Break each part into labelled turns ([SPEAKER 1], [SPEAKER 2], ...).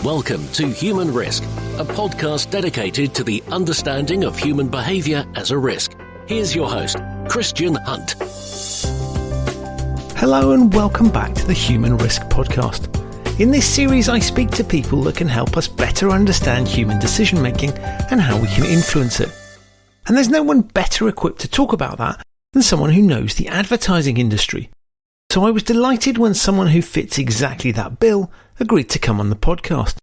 [SPEAKER 1] Welcome to Human Risk, a podcast dedicated to the understanding of human behaviour as a risk. Here's your host, Christian Hunt.
[SPEAKER 2] Hello and welcome back to the Human Risk podcast. In this series, I speak to people that can help us better understand human decision making and how we can influence it. And there's no one better equipped to talk about that than someone who knows the advertising industry. So I was delighted when someone who fits exactly that bill agreed to come on the podcast.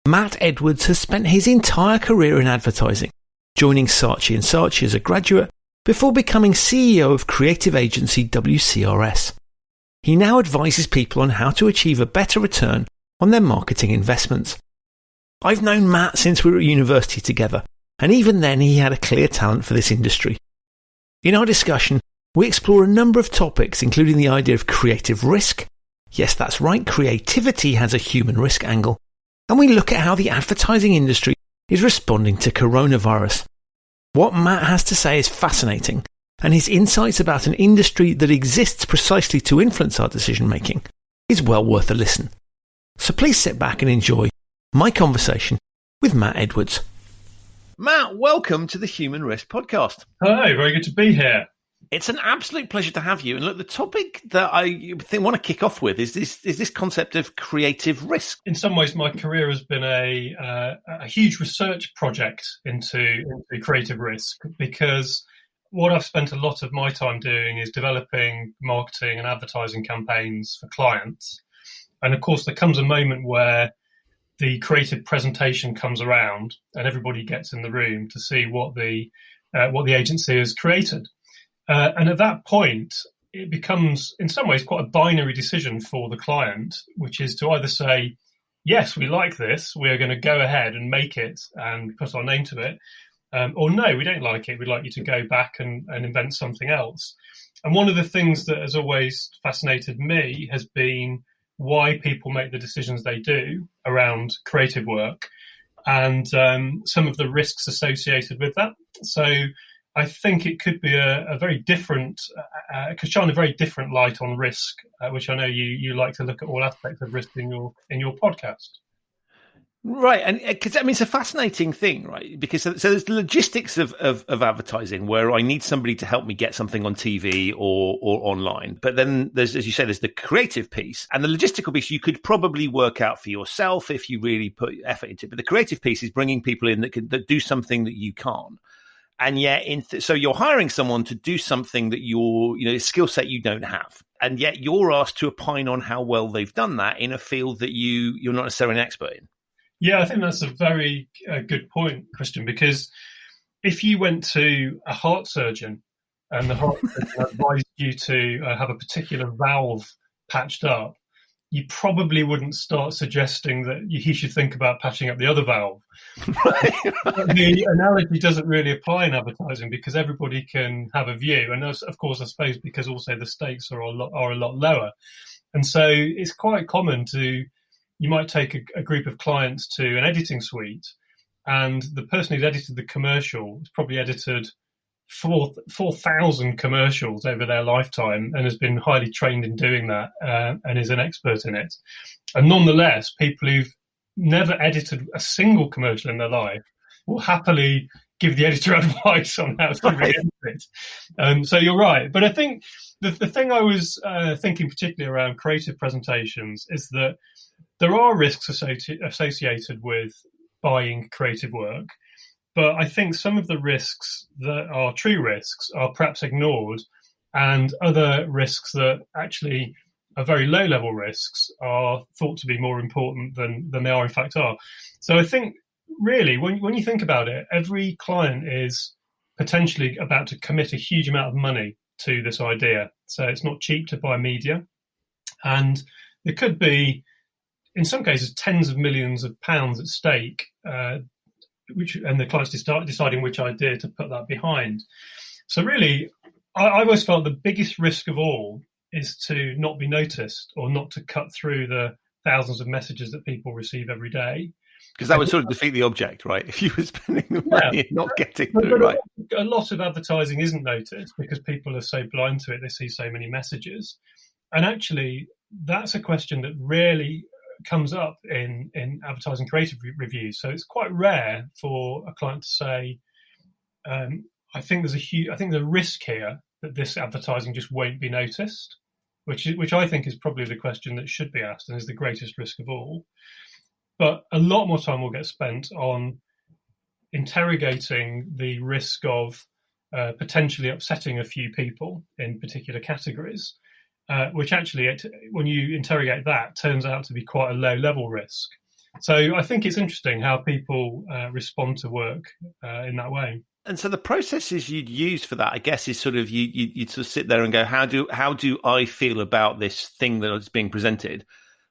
[SPEAKER 2] Matt Edwards has spent his entire career in advertising, joining Saatchi Saatchi as a graduate before becoming CEO of creative agency WCRS. He now advises people on how to achieve a better return on their marketing investments. I've known Matt since we were at university together, and even then he had a clear talent for this industry. In our discussion, we explore a number of topics, including the idea of creative risk. Yes, that's right, creativity has a human risk angle. And we look at how the advertising industry is responding to coronavirus. What Matt has to say is fascinating, and his insights about an industry that exists precisely to influence our decision making is well worth a listen. So please sit back and enjoy my conversation with Matt Edwards. Matt, welcome to the Human Risk podcast.
[SPEAKER 3] Hello, very good to be here.
[SPEAKER 2] It's an absolute pleasure to have you. And look, the topic that I want to kick off with is this concept of creative risk.
[SPEAKER 3] In some ways, my career has been a huge research project into creative risk, because what I've spent a lot of my time doing is developing marketing and advertising campaigns for clients. And of course, there comes a moment where the creative presentation comes around and everybody gets in the room to see what the agency has created. And at that point, it becomes, in some ways, quite a binary decision for the client, which is to either say, yes, we like this, we're going to go ahead and make it and put our name to it, or no, we don't like it, we'd like you to go back and invent something else. And one of the things that has always fascinated me has been why people make the decisions they do around creative work and some of the risks associated with that. So I think it could be a very different, could shine a very different light on risk, which I know you like to look at all aspects of risk in your podcast.
[SPEAKER 2] Right, and because it's a fascinating thing, right? Because so there's the logistics of advertising, where I need somebody to help me get something on TV or online. But then there's, as you say, there's the creative piece and the logistical piece. You could probably work out for yourself if you really put effort into it. But the creative piece is bringing people in that do something that you can't. And yet, so you're hiring someone to do something that a skill set you don't have. And yet you're asked to opine on how well they've done that in a field that you're not necessarily an expert in.
[SPEAKER 3] Yeah, I think that's a very good point, Christian, because if you went to a heart surgeon and the heart surgeon advised you to have a particular valve patched up, you probably wouldn't start suggesting that he should think about patching up the other valve. The analogy doesn't really apply in advertising because everybody can have a view. And of course, I suppose because also the stakes are a lot lower. And so it's quite common you might take a group of clients to an editing suite, and the person who's edited the commercial has probably edited 4,000 commercials over their lifetime and has been highly trained in doing that and is an expert in it. And nonetheless, people who've never edited a single commercial in their life will happily give the editor advice on how to re-edit it. So you're right. But I think the thing I was thinking particularly around creative presentations is that there are risks associated with buying creative work. But I think some of the risks that are true risks are perhaps ignored, and other risks that actually are very low-level risks are thought to be more important than they are in fact are. So I think really when you think about it, every client is potentially about to commit a huge amount of money to this idea. So it's not cheap to buy media. And there could be, in some cases, tens of millions of pounds at stake, and the clients deciding which idea to put that behind. So really, I always felt the biggest risk of all is to not be noticed or not to cut through the thousands of messages that people receive every day.
[SPEAKER 2] Because that would sort of defeat the object, right? If you were spending the money and not getting to it, right?
[SPEAKER 3] A lot of advertising isn't noticed because people are so blind to it. They see so many messages. And actually, that's a question that rarely comes up in advertising creative reviews. So it's quite rare for a client to say, I think there's a risk here that this advertising just won't be noticed, which I think is probably the question that should be asked and is the greatest risk of all. But a lot more time will get spent on interrogating the risk of potentially upsetting a few people in particular categories, which actually, when you interrogate that, turns out to be quite a low-level risk. So I think it's interesting how people respond to work in that way.
[SPEAKER 2] And so the processes you'd use for that, I guess, is sort of you'd sort of sit there and go, how do I feel about this thing that is being presented?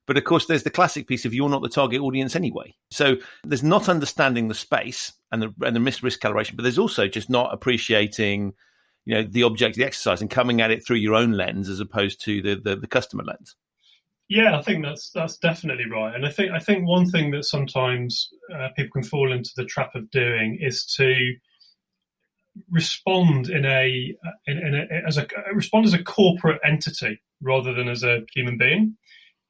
[SPEAKER 2] But of course, there's the classic piece of you're not the target audience anyway. So there's not understanding the space and the risk calibration, but there's also just not appreciating, the object of the exercise and coming at it through your own lens as opposed to the customer lens.
[SPEAKER 3] Yeah, I think that's definitely right. And I think one thing that sometimes people can fall into the trap of doing is to respond respond as a corporate entity rather than as a human being.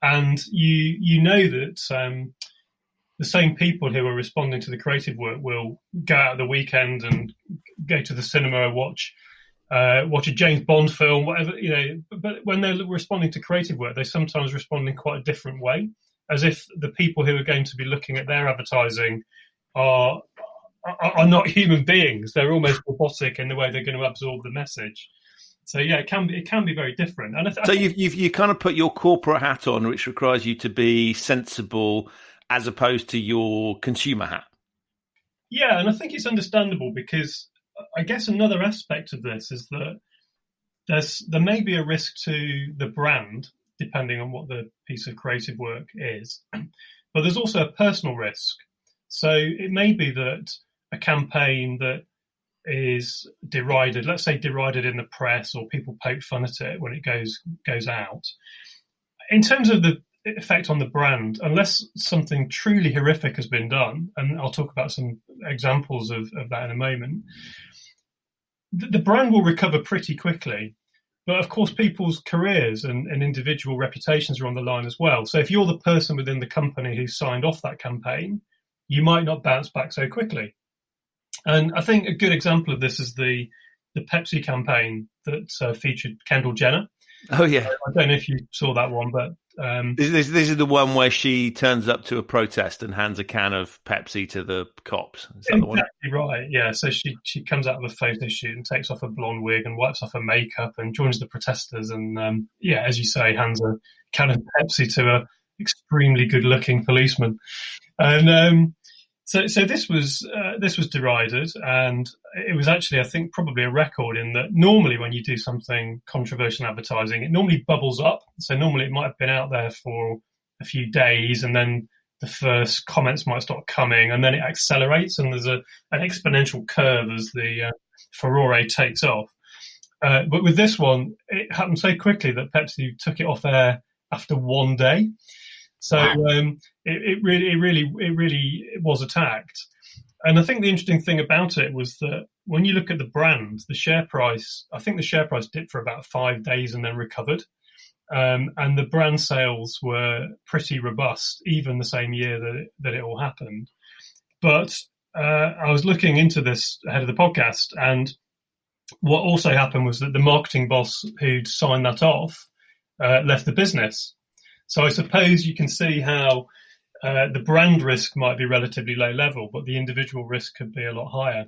[SPEAKER 3] And you know that the same people who are responding to the creative work will go out at the weekend and go to the cinema and watch a James Bond film, whatever, but when they're responding to creative work, they sometimes respond in quite a different way, as if the people who are going to be looking at their advertising are not human beings. They're almost robotic in the way they're going to absorb the message. So yeah, it can be very different. And
[SPEAKER 2] so you kind of put your corporate hat on, which requires you to be sensible, as opposed to your consumer hat.
[SPEAKER 3] Yeah, and I think it's understandable, because I guess another aspect of this is that there may be a risk to the brand, depending on what the piece of creative work is, but there's also a personal risk. So it may be that a campaign that is derided, let's say derided in the press, or people poke fun at it when it goes out, in terms of the effect on the brand, unless something truly horrific has been done, and I'll talk about some examples of that in a moment, the brand will recover pretty quickly. But of course, people's careers and individual reputations are on the line as well. So if you're the person within the company who signed off that campaign, you might not bounce back so quickly. And I think a good example of this is the Pepsi campaign that featured Kendall Jenner.
[SPEAKER 2] Oh, yeah.
[SPEAKER 3] I don't know if you saw that one, but...
[SPEAKER 2] This is the one where she turns up to a protest and hands a can of Pepsi to the cops. Is that the one?
[SPEAKER 3] Exactly right, yeah. So she comes out of a photo shoot and takes off her blonde wig and wipes off her makeup and joins the protesters and, as you say, hands a can of Pepsi to a extremely good-looking policeman. And so this was derided, and it was actually, I think, probably a record in that normally when you do something controversial in advertising, it normally bubbles up. So normally it might have been out there for a few days, and then the first comments might start coming, and then it accelerates, and there's an exponential curve as the furore takes off. But with this one, it happened so quickly that Pepsi took it off air after one day. So wow. It really was attacked. And I think the interesting thing about it was that when you look at the brand, the share price dipped for about 5 days and then recovered. And the brand sales were pretty robust, even the same year that it all happened. But I was looking into this ahead of the podcast, and what also happened was that the marketing boss who'd signed that off left the business. So I suppose you can see how the brand risk might be relatively low level, but the individual risk could be a lot higher.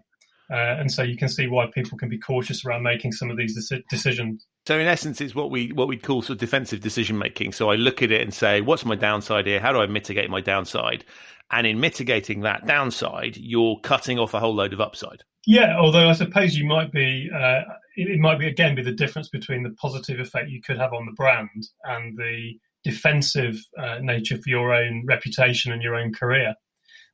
[SPEAKER 3] And so you can see why people can be cautious around making some of these decisions.
[SPEAKER 2] So in essence, it's what we call sort of defensive decision making. So I look at it and say, what's my downside here? How do I mitigate my downside? And in mitigating that downside, you're cutting off a whole load of upside.
[SPEAKER 3] Yeah, although I suppose you might be, it might be again be the difference between the positive effect you could have on the brand and the defensive nature for your own reputation and your own career.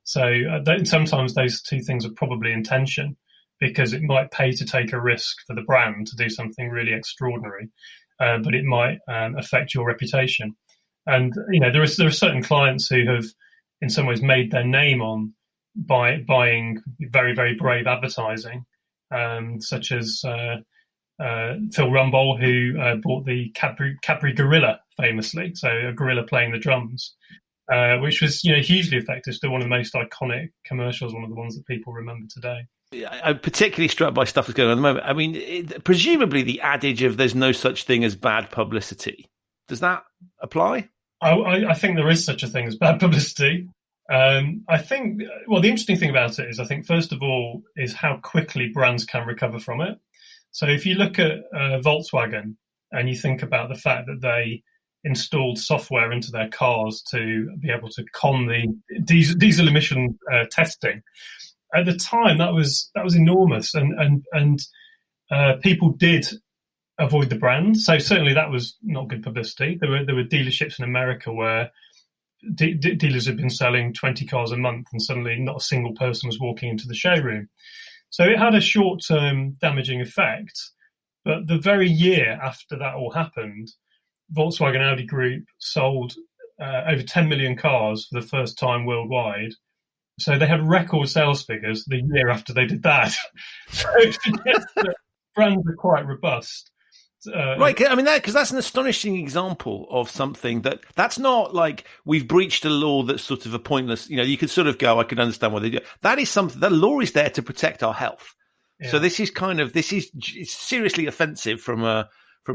[SPEAKER 3] So sometimes those two things are probably in tension, because it might pay to take a risk for the brand to do something really extraordinary, but it might affect your reputation. And there are certain clients who have, in some ways, made their name on buying very, very brave advertising, such as Phil Rumbold, who bought the Cadbury Gorilla, famously, so a gorilla playing the drums. which was, hugely effective. Still one of the most iconic commercials, one of the ones that people remember today.
[SPEAKER 2] I'm particularly struck by stuff that's going on at the moment. I mean, presumably the adage of there's no such thing as bad publicity, does that apply?
[SPEAKER 3] I think there is such a thing as bad publicity. I think, the interesting thing about it is, I think, first of all, is how quickly brands can recover from it. So if you look at Volkswagen and you think about the fact that they installed software into their cars to be able to con the diesel emission testing, at the time that was enormous, and people did avoid the brand. So certainly that was not good publicity. There were dealerships in America where dealers had been selling 20 cars a month, and suddenly not a single person was walking into the showroom. So it had a short-term damaging effect. But the very year after that all happened, Volkswagen Audi Group sold over 10 million cars for the first time worldwide. So they had record sales figures the year after they did that. So it suggests that brands are quite robust.
[SPEAKER 2] Right, I mean, because that's an astonishing example of something that's not like we've breached a law that's sort of a pointless. You could sort of go, I could understand what they do. That is something. The law is there to protect our health. Yeah. So this is seriously offensive from a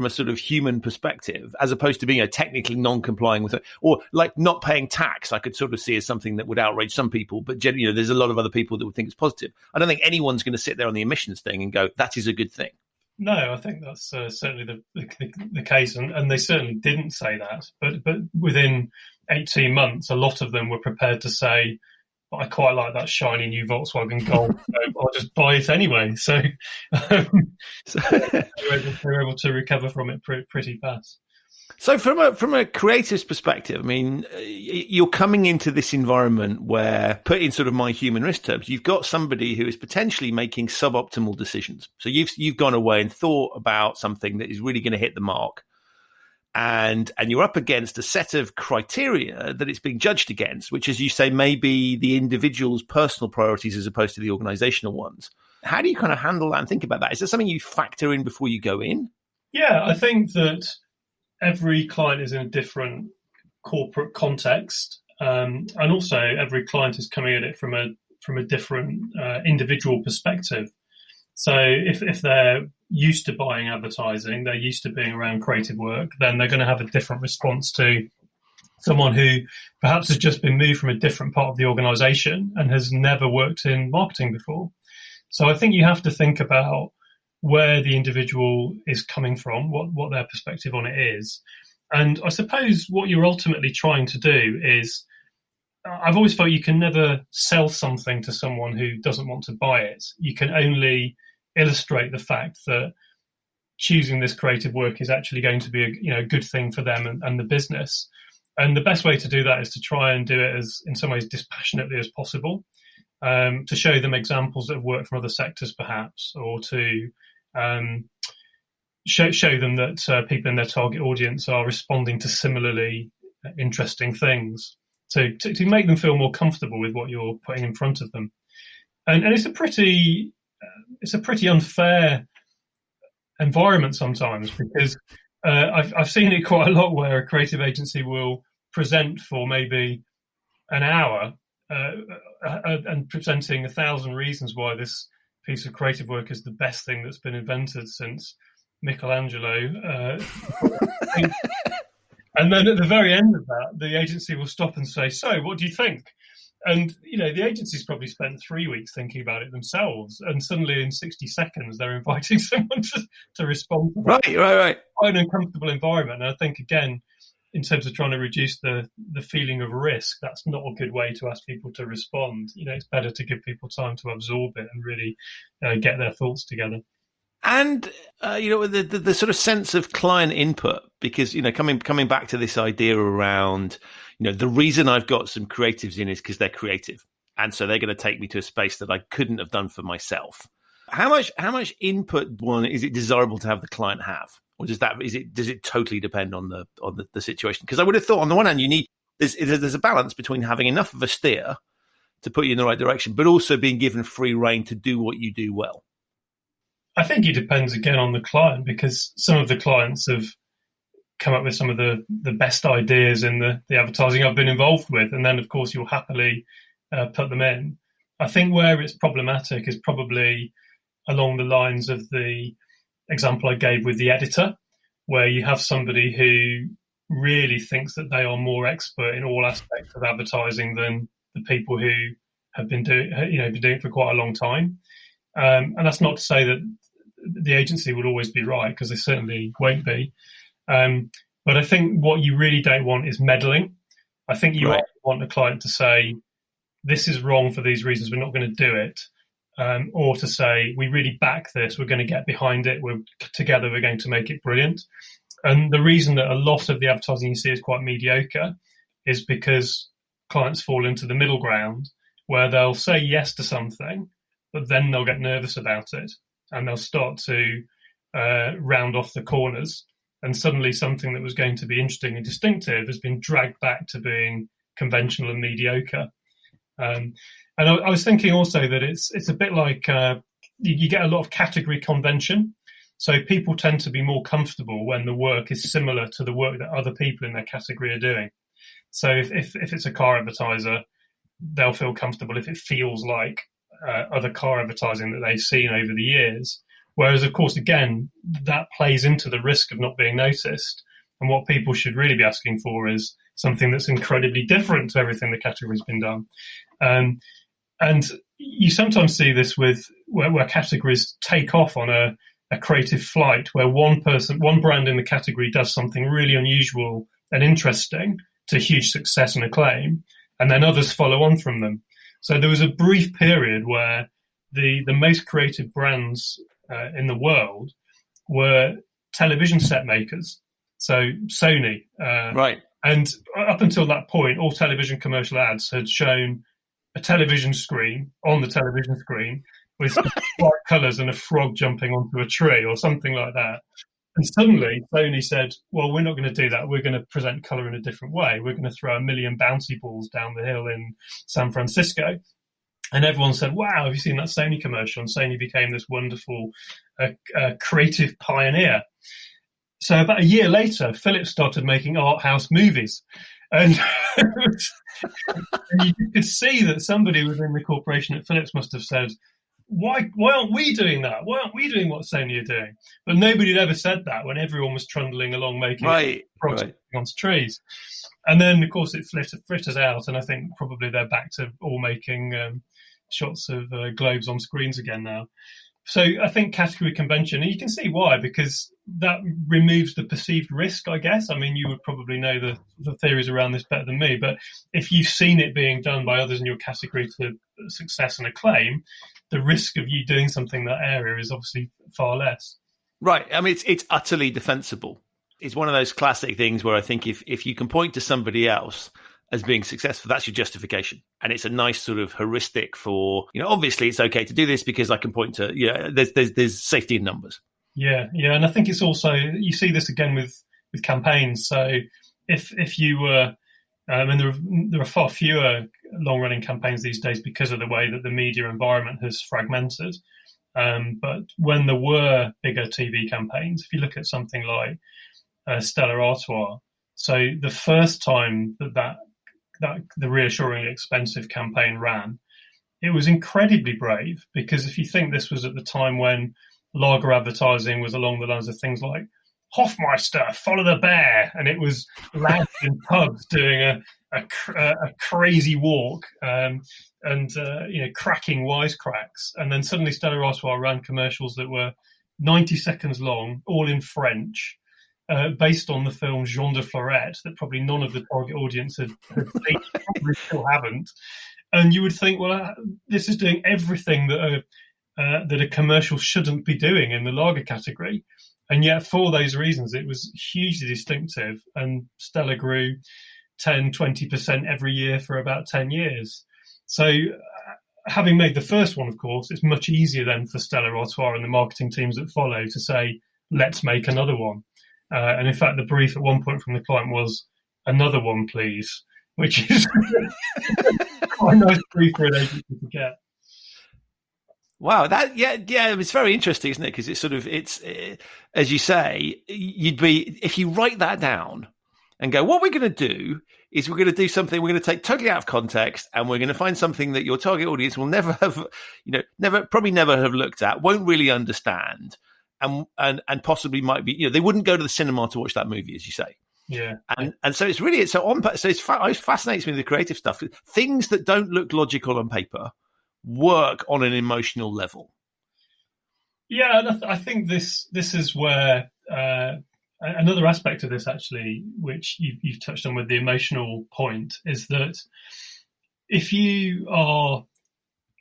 [SPEAKER 2] sort of human perspective, as opposed to being technically non-complying with it, or like not paying tax. I could sort of see as something that would outrage some people, but there's a lot of other people that would think it's positive. I don't think anyone's going to sit there on the emissions thing and go, that is a good thing.
[SPEAKER 3] No, I think that's certainly the case, and they certainly didn't say that. But within 18 months, a lot of them were prepared to say, I quite like that shiny new Volkswagen Golf, so I'll just buy it anyway. So they were able to recover from it pretty fast.
[SPEAKER 2] So from a creative's perspective, I mean, you're coming into this environment where, put in sort of my human risk terms, you've got somebody who is potentially making suboptimal decisions. So you've gone away and thought about something that is really going to hit the mark, and you're up against a set of criteria that it's being judged against, which, as you say, may be the individual's personal priorities as opposed to the organizational ones. How do you kind of handle that and think about that? Is there something you factor in before you go in?
[SPEAKER 3] Yeah, I think that every client is in a different corporate context, and also every client is coming at it from a different individual perspective. So if they're used to buying advertising, they're used to being around creative work, then they're going to have a different response to someone who perhaps has just been moved from a different part of the organization and has never worked in marketing before. So I think you have to think about where the individual is coming from, what their perspective on it is. And I suppose what you're ultimately trying to do is, I've always felt you can never sell something to someone who doesn't want to buy it. You can only illustrate the fact that choosing this creative work is actually going to be a good thing for them and the business. And the best way to do that is to try and do it as, in some ways, dispassionately as possible, to show them examples that have worked from other sectors, perhaps, or to show them that people in their target audience are responding to similarly interesting things, to make them feel more comfortable with what you're putting in front of them. And it's a pretty unfair environment sometimes, because I've seen it quite a lot where a creative agency will present for maybe an hour and presenting 1,000 reasons why this piece of creative work is the best thing that's been invented since Michelangelo. And then at the very end of that, the agency will stop and say, so what do you think? And, the agency's probably spent 3 weeks thinking about it themselves. And suddenly in 60 seconds, they're inviting someone to respond.
[SPEAKER 2] Right.
[SPEAKER 3] Quite an uncomfortable environment. And I think, again, in terms of trying to reduce the feeling of risk, that's not a good way to ask people to respond. It's better to give people time to absorb it and really get their thoughts together.
[SPEAKER 2] And, the sort of sense of client input, because, coming back to this idea around, the reason I've got some creatives in is because they're creative. And so they're going to take me to a space that I couldn't have done for myself. How much input is it desirable to have the client have? Or does it totally depend on the situation? Because I would have thought on the one hand, there's a balance between having enough of a steer to put you in the right direction, but also being given free rein to do what you do well.
[SPEAKER 3] I think it depends again on the client, because some of the clients have come up with some of the best ideas in the advertising I've been involved with. And then, of course, you'll happily put them in. I think where it's problematic is probably along the lines of the example I gave with the editor, where you have somebody who really thinks that they are more expert in all aspects of advertising than the people who have been doing it for quite a long time. And that's not to say that the agency will always be right, because they certainly won't be. But I think what you really don't want is meddling. I think you want a client to say, this is wrong for these reasons, we're not going to do it. Or to say, we really back this, we're going to get behind it, together we're going to make it brilliant. And the reason that a lot of the advertising you see is quite mediocre is because clients fall into the middle ground where they'll say yes to something, but then they'll get nervous about it and they'll start to round off the corners. And suddenly something that was going to be interesting and distinctive has been dragged back to being conventional and mediocre. And I was thinking also that it's a bit like you get a lot of category convention. So people tend to be more comfortable when the work is similar to the work that other people in their category are doing. So if it's a car advertiser, they'll feel comfortable if it feels like other car advertising that they've seen over the years. Whereas, of course, again, that plays into the risk of not being noticed. And what people should really be asking for is something that's incredibly different to everything the category's been done. And you sometimes see this with where categories take off on a creative flight, where one brand in the category does something really unusual and interesting to huge success and acclaim, and then others follow on from them. So there was a brief period where the most creative brands in the world were television set makers. So Sony.
[SPEAKER 2] Right.
[SPEAKER 3] And up until that point, all television commercial ads had shown a television screen on the television screen with bright colours and a frog jumping onto a tree or something like that. And suddenly Sony said, well, we're not going to do that. We're going to present colour in a different way. We're going to throw 1 million bouncy balls down the hill in San Francisco. And everyone said, wow, have you seen that Sony commercial? And Sony became this wonderful creative pioneer. So about a year later, Philips started making art house movies. And you could see that somebody within the corporation at Philips must have said, why aren't we doing that? Why aren't we doing what Sony are doing? But nobody had ever said that when everyone was trundling along making projects onto trees. And then, of course, it fritters out. And I think probably they're back to all making shots of globes on screens again now. So I think category convention, and you can see why, because that removes the perceived risk, I guess. I mean, you would probably know the theories around this better than me, but if you've seen it being done by others in your category to success and acclaim, the risk of you doing something in that area is obviously far less.
[SPEAKER 2] Right. I mean, it's utterly defensible. It's one of those classic things where I think if you can point to somebody else as being successful, that's your justification. And it's a nice sort of heuristic for, obviously it's okay to do this because I can point to, there's safety in numbers.
[SPEAKER 3] Yeah. And I think it's also, you see this again with campaigns. So if you were, and there are far fewer long-running campaigns these days because of the way that the media environment has fragmented. But when there were bigger TV campaigns, if you look at something like Stella Artois, so the first time that the reassuringly expensive campaign ran, it was incredibly brave, because if you think this was at the time when lager advertising was along the lines of things like Hofmeister, follow the bear, and it was lads in pubs doing a crazy walk and cracking wisecracks, and then suddenly Stella Artois ran commercials that were 90 seconds long, all in French, based on the film Jean de Florette, that probably none of the target audience had seen, probably still haven't. And you would think, well, this is doing everything that a commercial shouldn't be doing in the lager category. And yet, for those reasons, it was hugely distinctive, and Stella grew 10, 20% every year for about 10 years. So having made the first one, of course, it's much easier then for Stella Artois and the marketing teams that follow to say, let's make another one. And in fact, the brief at one point from the client was, another one, please, which is quite a nice brief for an agency to get.
[SPEAKER 2] Wow, it's very interesting, isn't it? Because as you say, you'd be, if you write that down and go, what we're going to do is we're going to do something we're going to take totally out of context, and we're going to find something that your target audience will never have, probably never have looked at, won't really understand, and possibly might be, they wouldn't go to the cinema to watch that movie, as you say.
[SPEAKER 3] Yeah,
[SPEAKER 2] and so it fascinates me, the creative stuff, things that don't look logical on paper work on an emotional level.
[SPEAKER 3] Yeah, and I think this is where another aspect of this, actually, which you've touched on with the emotional point, is that if you are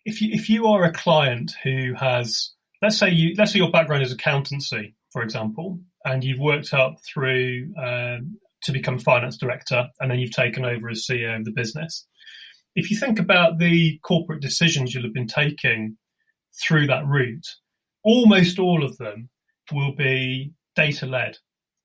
[SPEAKER 3] a client who has, let's say your background is accountancy, for example, and you've worked up through to become finance director, and then you've taken over as CEO of the business. If you think about the corporate decisions you'll have been taking through that route, almost all of them will be data-led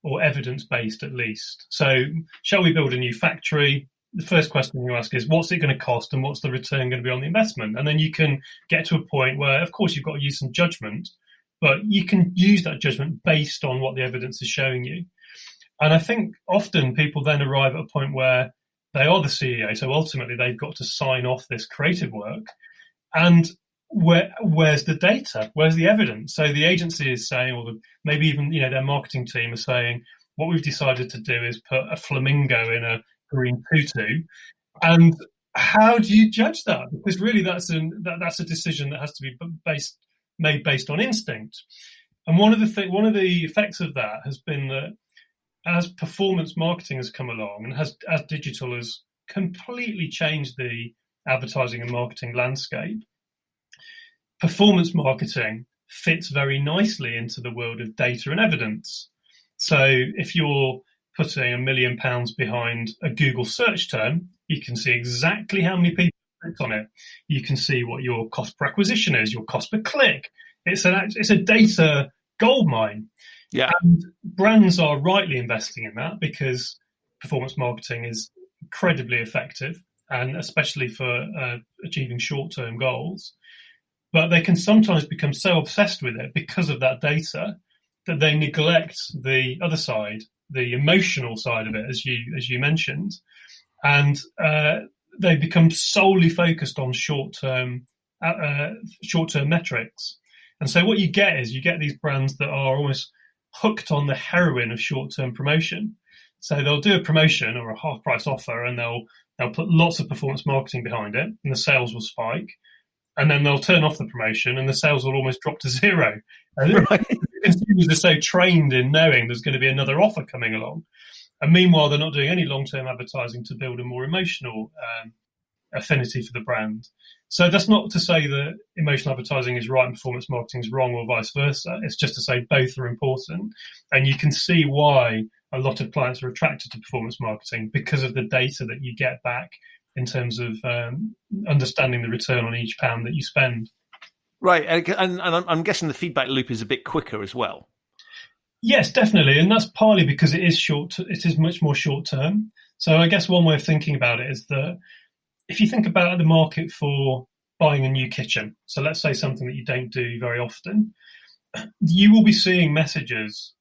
[SPEAKER 3] or evidence-based, at least. So, shall we build a new factory? The first question you ask is, what's it going to cost and what's the return going to be on the investment? And then you can get to a point where, of course, you've got to use some judgment, but you can use that judgment based on what the evidence is showing you. And I think often people then arrive at a point where they are the CEO, so ultimately they've got to sign off this creative work. And where's the data? Where's the evidence? So the agency is saying, or maybe even their marketing team is saying, what we've decided to do is put a flamingo in a green tutu. And how do you judge that? Because really, that's a decision that has to be made based on instinct. And one of the effects of that has been that, as performance marketing has come along and as digital has completely changed the advertising and marketing landscape, performance marketing fits very nicely into the world of data and evidence. So if you're putting £1 million behind a Google search term, you can see exactly how many people clicked on it. You can see what your cost per acquisition is, your cost per click. It's a data goldmine.
[SPEAKER 2] Yeah.
[SPEAKER 3] And brands are rightly investing in that because performance marketing is incredibly effective, and especially for achieving short-term goals. But they can sometimes become so obsessed with it because of that data that they neglect the other side, the emotional side of it, as you mentioned, and they become solely focused on short-term metrics. And so what you get is these brands that are almost hooked on the heroin of short-term promotion. So they'll do a promotion or a half-price offer, and they'll put lots of performance marketing behind it, and the sales will spike. And then they'll turn off the promotion, and the sales will almost drop to zero. And right. Consumers are so trained in knowing there's going to be another offer coming along. And meanwhile, they're not doing any long-term advertising to build a more emotional affinity for the brand. So that's not to say that emotional advertising is right and performance marketing is wrong, or vice versa. It's just to say both are important. And you can see why a lot of clients are attracted to performance marketing, because of the data that you get back in terms of understanding the return on each pound that you spend.
[SPEAKER 2] Right. And I'm guessing the feedback loop is a bit quicker as well.
[SPEAKER 3] Yes, definitely. And that's partly because it is much more short term. So I guess one way of thinking about it is that if you think about the market for buying a new kitchen, so let's say something that you don't do very often, you will be seeing messages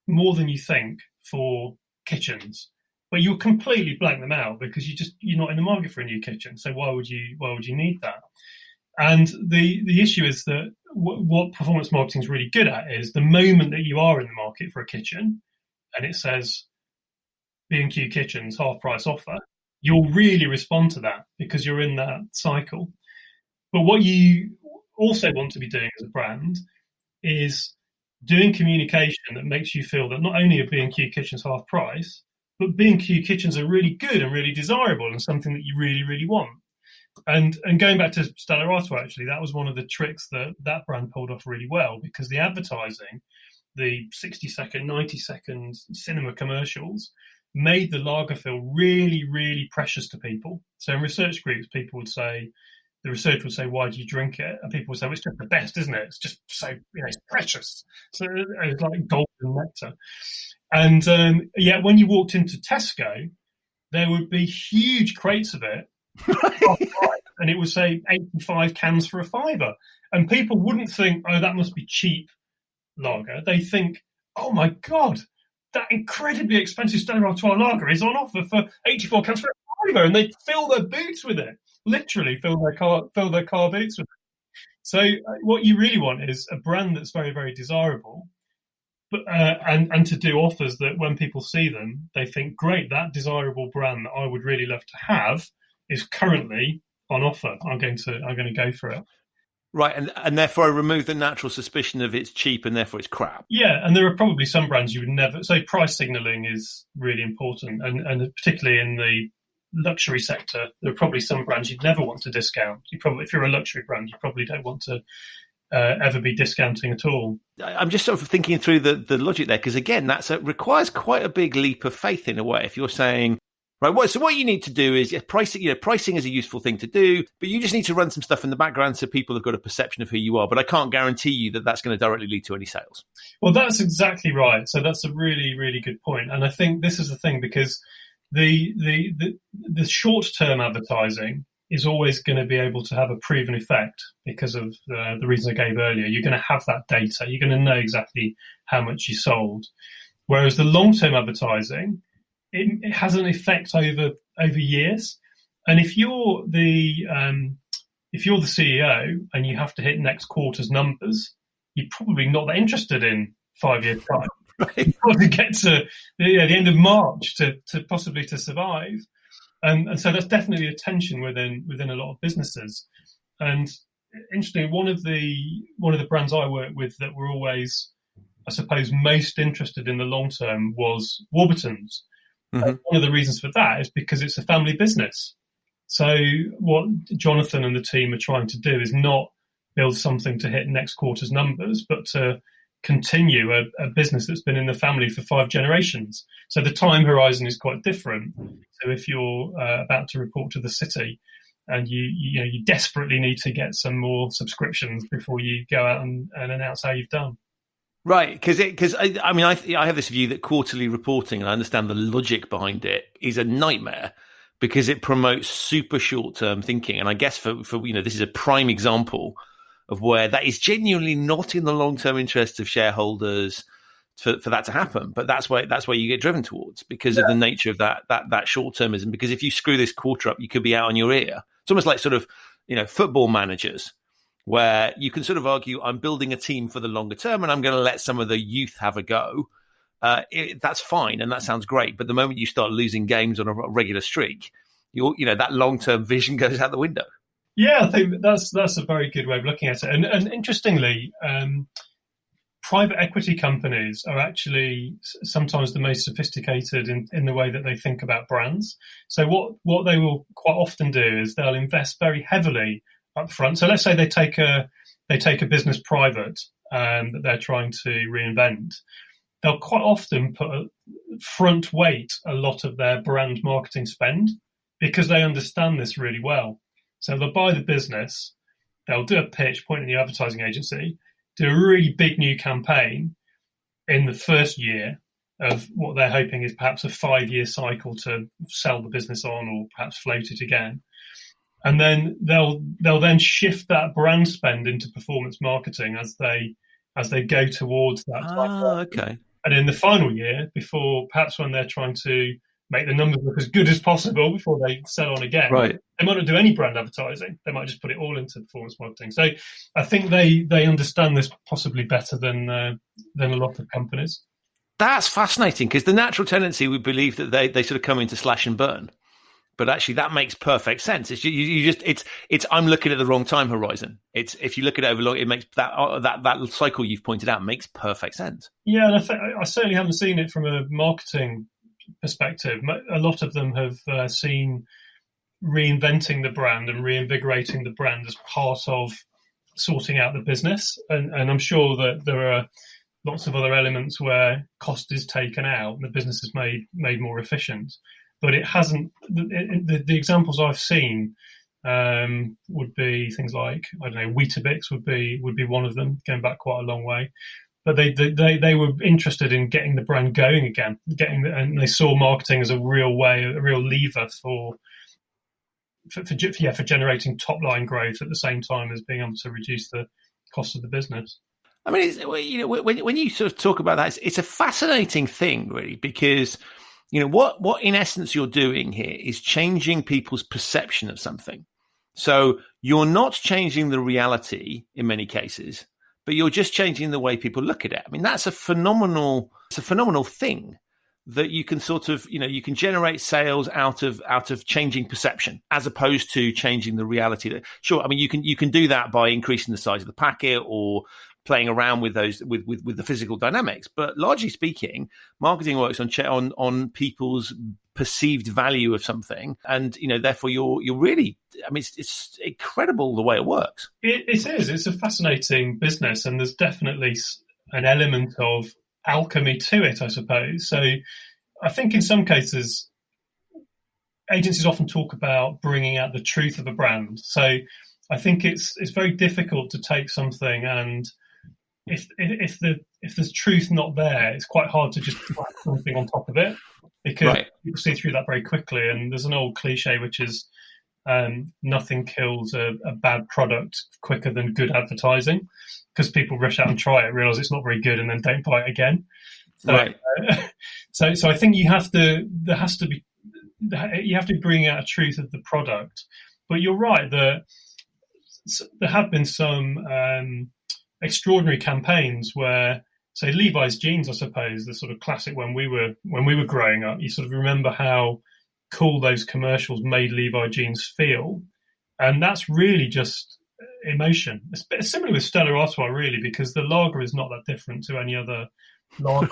[SPEAKER 3] more than you think for kitchens, but you'll completely blank them out because you're not in the market for a new kitchen. So why would you need that? And the issue is that what performance marketing is really good at is the moment that you are in the market for a kitchen and it says B&Q Kitchens half price offer, you'll really respond to that because you're in that cycle. But what you also want to be doing as a brand is doing communication that makes you feel that not only are B&Q Kitchens half price, but B&Q Kitchens are really good and really desirable and something that you really, really want. And going back to Stella Artois, actually, that was one of the tricks that brand pulled off really well, because the advertising, the 60-second, 90-second cinema commercials, made the lager feel really, really precious to people. So in research groups, the research would say, why do you drink it? And people would say, well, it's just the best, isn't it? It's just so, it's precious. So it's like golden nectar. And yet when you walked into Tesco, there would be huge crates of it. and it would say 85 cans for a fiver. And people wouldn't think, oh, that must be cheap lager. They think, oh my God, that incredibly expensive Stella Artois lager is on offer for 84 cans for a fiver, and they fill their boots with it. Literally fill their car boots with it. So what you really want is a brand that's very, very desirable, but and to do offers that when people see them, they think, great, that desirable brand that I would really love to have is currently on offer. I'm going to go for it.
[SPEAKER 2] Right, and therefore I remove the natural suspicion of it's cheap and therefore it's crap.
[SPEAKER 3] Yeah, and there are probably some brands you would never... So price signalling is really important, and particularly in the luxury sector, there are probably some brands you'd never want to discount. If you're a luxury brand, you probably don't want to ever be discounting at all.
[SPEAKER 2] I'm just sort of thinking through the logic there, because again, requires quite a big leap of faith in a way. If you're saying, right, so what you need to do is pricing. Pricing is a useful thing to do, but you just need to run some stuff in the background so people have got a perception of who you are. But I can't guarantee you that that's going to directly lead to any sales.
[SPEAKER 3] Well, that's exactly right. So that's a really, really good point. And I think this is the thing, because the short-term advertising is always going to be able to have a proven effect because of the reasons I gave earlier. You're going to have that data. You're going to know exactly how much you sold. Whereas the long-term advertising, it has an effect over years. And if you're the CEO and you have to hit next quarter's numbers, you're probably not that interested in 5 years' time.
[SPEAKER 2] Right.
[SPEAKER 3] You've got to get to the end of March to possibly to survive. And so that's definitely a tension within a lot of businesses. And interestingly, one of the brands I work with that were always, I suppose, most interested in the long term was Warburton's. Mm-hmm. One of the reasons for that is because it's a family business. So what Jonathan and the team are trying to do is not build something to hit next quarter's numbers, but to continue a business that's been in the family for 5 generations. So the time horizon is quite different. So if you're about to report to the city and you desperately need to get some more subscriptions before you go out and announce how you've done.
[SPEAKER 2] Right, because I have this view that quarterly reporting, and I understand the logic behind it, is a nightmare because it promotes super short-term thinking. And I guess for this is a prime example of where that is genuinely not in the long-term interests of shareholders for that to happen. But that's where you get driven towards because of the nature of that short-termism. Because if you screw this quarter up, you could be out on your ear. It's almost like sort of football managers, where you can sort of argue, I'm building a team for the longer term and I'm going to let some of the youth have a go. That's fine and that sounds great. But the moment you start losing games on a regular streak, that long-term vision goes out the window.
[SPEAKER 3] Yeah, I think that's a very good way of looking at it. And interestingly, private equity companies are actually sometimes the most sophisticated in the way that they think about brands. So what they will quite often do is they'll invest very heavily up front. So let's say they take a business private that they're trying to reinvent. They'll quite often front weight a lot of their brand marketing spend because they understand this really well. So they'll buy the business, they'll do a pitch, point in the advertising agency, do a really big new campaign in the first year of what they're hoping is perhaps a 5-year cycle to sell the business on or perhaps float it again. And then they'll then shift that brand spend into performance marketing as they go towards that.
[SPEAKER 2] Okay.
[SPEAKER 3] And in the final year, before perhaps when they're trying to make the numbers look as good as possible before they sell on again,
[SPEAKER 2] right,
[SPEAKER 3] they might not do any brand advertising. They might just put it all into performance marketing. So I think they understand this possibly better than a lot of companies.
[SPEAKER 2] That's fascinating because the natural tendency would believe that they sort of come into slash and burn. But actually, that makes perfect sense. It's I'm looking at the wrong time horizon. It's if you look at it over long, it makes that cycle you've pointed out makes perfect sense.
[SPEAKER 3] Yeah, and I certainly haven't seen it from a marketing perspective. A lot of them have seen reinventing the brand and reinvigorating the brand as part of sorting out the business. And I'm sure that there are lots of other elements where cost is taken out and the business is made more efficient. But it hasn't. The examples I've seen would be things like, I don't know, Weetabix would be one of them, going back quite a long way. But they were interested in getting the brand going again, and they saw marketing as a real way, a real lever for for generating top line growth at the same time as being able to reduce the cost of the business.
[SPEAKER 2] I mean, when you sort of talk about that, it's a fascinating thing, really, because what in essence you're doing here is changing people's perception of something. So you're not changing the reality in many cases, but you're just changing the way people look at it. I mean, that's a phenomenal thing that you can sort of, you can generate sales out of changing perception as opposed to changing the reality. Sure, I mean, you can do that by increasing the size of the packet or playing around with those with the physical dynamics. But largely speaking, marketing works on people's perceived value of something, and therefore you're really. I mean, it's incredible the way it works.
[SPEAKER 3] It is. It's a fascinating business, and there's definitely an element of alchemy to it, I suppose. So, I think in some cases, agencies often talk about bringing out the truth of a brand. So, I think it's very difficult to take something and if there's truth not there, it's quite hard to just put something on top of it because people see through that very quickly. And there's an old cliche which is nothing kills a bad product quicker than good advertising, because people rush out and try it, realise it's not very good, and then don't buy it again. So, so I think you have to bring out a truth of the product. But you're right that there have been some extraordinary campaigns where, say, Levi's jeans, I suppose, the sort of classic when we were growing up. You sort of remember how cool those commercials made Levi jeans feel, and that's really just emotion. It's similar with Stella Artois, really, because the lager is not that different to any other lager.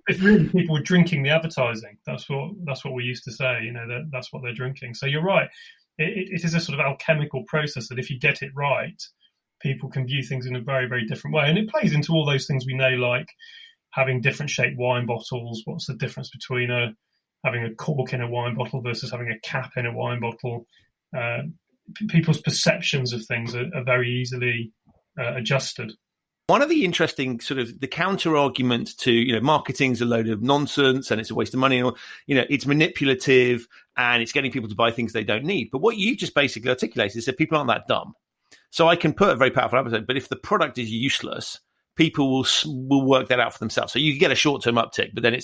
[SPEAKER 3] It's really people were drinking the advertising. That's what we used to say. That's what they're drinking. So you're right. It is a sort of alchemical process that if you get it right, people can view things in a very, very different way. And it plays into all those things we know, like having different shaped wine bottles. What's the difference between having a cork in a wine bottle versus having a cap in a wine bottle? People's perceptions of things are very easily adjusted.
[SPEAKER 2] One of the interesting sort of the counter arguments to, marketing's a load of nonsense and it's a waste of money, or, it's manipulative and it's getting people to buy things they don't need. But what you just basically articulated is that people aren't that dumb. So I can put a very powerful advertisement, but if the product is useless, people will work that out for themselves. So you get a short-term uptick, but then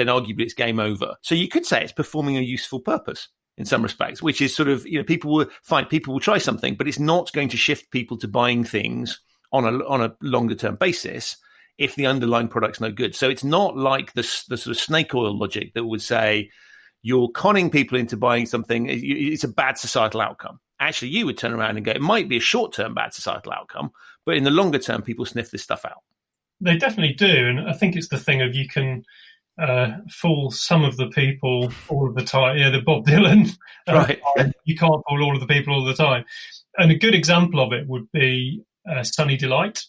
[SPEAKER 2] arguably it's game over. So you could say it's performing a useful purpose in some respects, which is sort of, people will try something, but it's not going to shift people to buying things on a longer term basis if the underlying product's no good. So it's not like the sort of snake oil logic that would say you're conning people into buying something. It's a bad societal outcome. Actually, you would turn around and go, it might be a short-term bad societal outcome, but in the longer term, people sniff this stuff out.
[SPEAKER 3] They definitely do. And I think it's the thing of you can fool some of the people all of the time. Yeah, the Bob Dylan.
[SPEAKER 2] Right.
[SPEAKER 3] You can't fool all of the people all the time. And a good example of it would be Sunny Delight.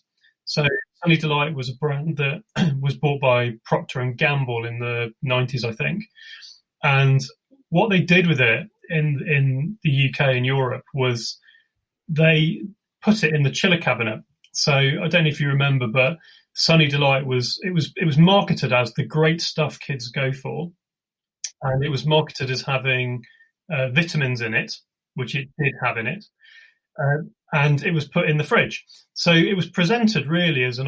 [SPEAKER 3] So Sunny Delight was a brand that was bought by Procter & Gamble in the 90s, I think. And what they did with it in the UK and Europe was they put it in the chiller cabinet. So I don't know if you remember, but Sunny Delight was marketed as the great stuff kids go for, and it was marketed as having vitamins in it, which it did have in it, and it was put in the fridge. So it was presented really as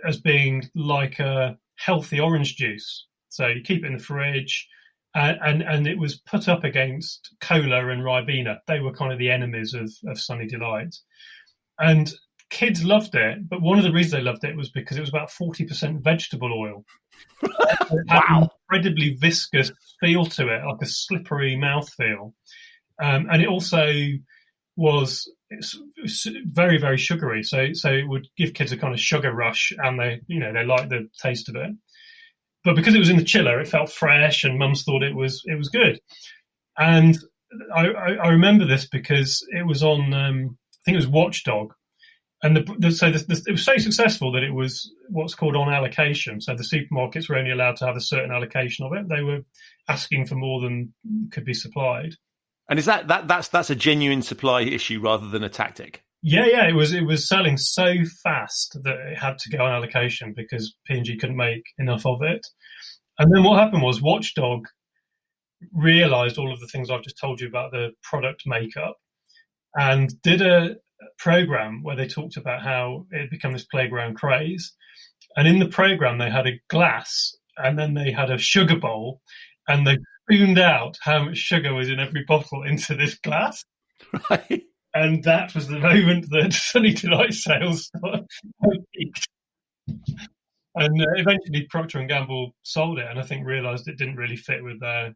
[SPEAKER 3] as being like a healthy orange juice. So you keep it in the fridge. And it was put up against cola and Ribena. They were kind of the enemies of Sunny Delight. And kids loved it, but one of the reasons they loved it was because it was about 40% vegetable oil. It had an incredibly viscous feel to it, like a slippery mouthfeel. And it also was very, very sugary. So it would give kids a kind of sugar rush, and they liked the taste of it. But because it was in the chiller, it felt fresh, and mums thought it was good. And I remember this because it was on, I think it was Watchdog. And it was so successful that it was what's called on allocation. So the supermarkets were only allowed to have a certain allocation of it. They were asking for more than could be supplied.
[SPEAKER 2] And is that's a genuine supply issue rather than a tactic?
[SPEAKER 3] Yeah, it was selling so fast that it had to go on allocation because P&G couldn't make enough of it. And then what happened was Watchdog realised all of the things I've just told you about the product makeup, and did a program where they talked about how it had become this playground craze. And in the program, they had a glass, and then they had a sugar bowl, and they spooned out how much sugar was in every bottle into this glass.
[SPEAKER 2] Right.
[SPEAKER 3] And that was the moment that Sunny Delight sales peaked. And eventually Procter & Gamble sold it, and I think realised it didn't really fit with their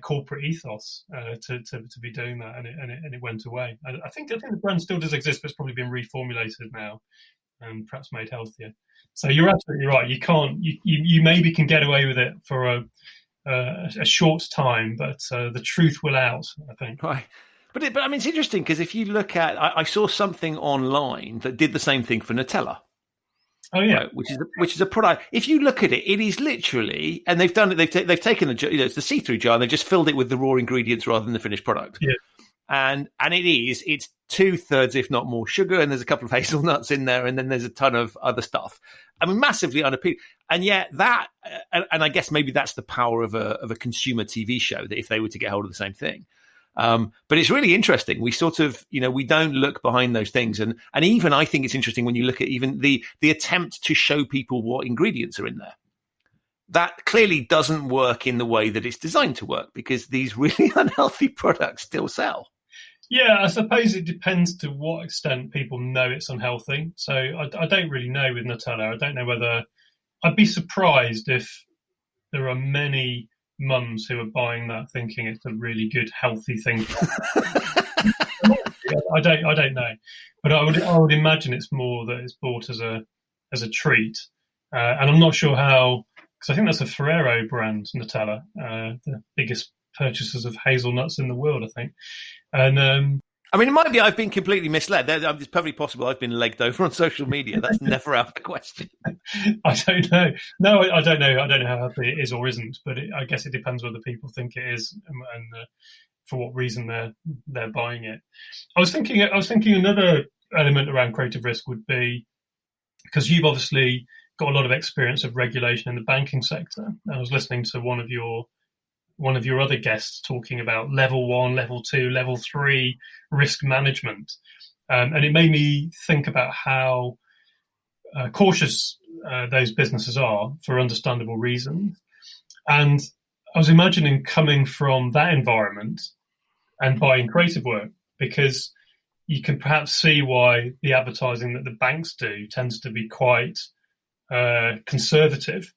[SPEAKER 3] corporate ethos to be doing that, and it went away. I think the brand still does exist, but it's probably been reformulated now and perhaps made healthier. So you're absolutely right. You maybe can get away with it for a short time, but the truth will out, I think.
[SPEAKER 2] Right. But I mean, it's interesting because if you look at, I saw something online that did the same thing for Nutella.
[SPEAKER 3] Oh yeah,
[SPEAKER 2] right, which is a product. If you look at it, it is literally, and they've done it. They've taken the, it's the see-through jar, and they just filled it with the raw ingredients rather than the finished product.
[SPEAKER 3] Yeah,
[SPEAKER 2] and it's 2/3, if not more, sugar, and there's a couple of hazelnuts in there, and then there's a ton of other stuff. I mean, massively unappealing. And yet that, and I guess maybe that's the power of a consumer TV show, that if they were to get hold of the same thing. But it's really interesting. We sort of, we don't look behind those things. And even I think it's interesting when you look at even the attempt to show people what ingredients are in there. That clearly doesn't work in the way that it's designed to work, because these really unhealthy products still sell.
[SPEAKER 3] Yeah, I suppose it depends to what extent people know it's unhealthy. So I don't really know with Nutella. I don't know whether, I'd be surprised if there are many mums who are buying that thinking it's a really good healthy thing. I don't know, but I would imagine it's more that it's bought as a treat, and I'm not sure how, because I think that's a Ferrero brand, Nutella, the biggest purchasers of hazelnuts in the world, I think. And
[SPEAKER 2] I mean, it might be I've been completely misled. It's perfectly possible I've been legged over on social media. That's never out of the question.
[SPEAKER 3] I don't know. No, I don't know. I don't know how healthy it is or isn't, but I guess it depends whether people think it is and for what reason they're buying it. I was thinking another element around creative risk would be, because you've obviously got a lot of experience of regulation in the banking sector. I was listening to one of your other guests talking about level 1, level 2, level 3 risk management. And it made me think about how cautious those businesses are for understandable reasons. And I was imagining coming from that environment and buying creative work, because you can perhaps see why the advertising that the banks do tends to be quite conservative.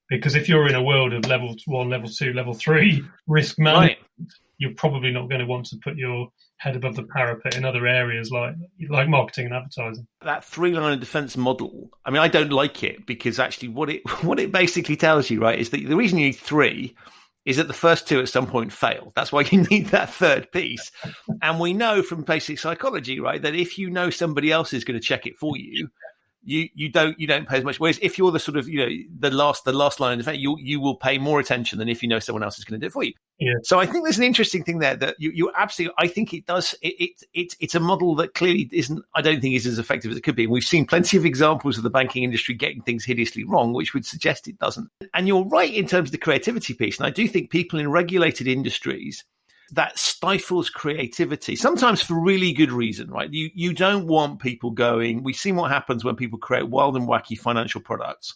[SPEAKER 3] Because if you're in a world of level 1, level 2, level 3 risk management, right, you're probably not going to want to put your head above the parapet in other areas like marketing and advertising.
[SPEAKER 2] That 3-line of defense model, I mean, I don't like it, because actually what it basically tells you, right, is that the reason you need 3 is that the first 2 at some point fail. That's why you need that third piece. And we know from basic psychology, right, that if you know somebody else is going to check it for you, you don't pay as much. Whereas if you're the sort of, the last line of defense, you will pay more attention than if you know someone else is going to do it for you.
[SPEAKER 3] Yeah.
[SPEAKER 2] So I think there's an interesting thing there that you absolutely, I think it does. It's a model that clearly isn't, I don't think is as effective as it could be. And we've seen plenty of examples of the banking industry getting things hideously wrong, which would suggest it doesn't. And you're right in terms of the creativity piece. And I do think people in regulated industries, that stifles creativity, sometimes for really good reason, right? You don't want people going, we've seen what happens when people create wild and wacky financial products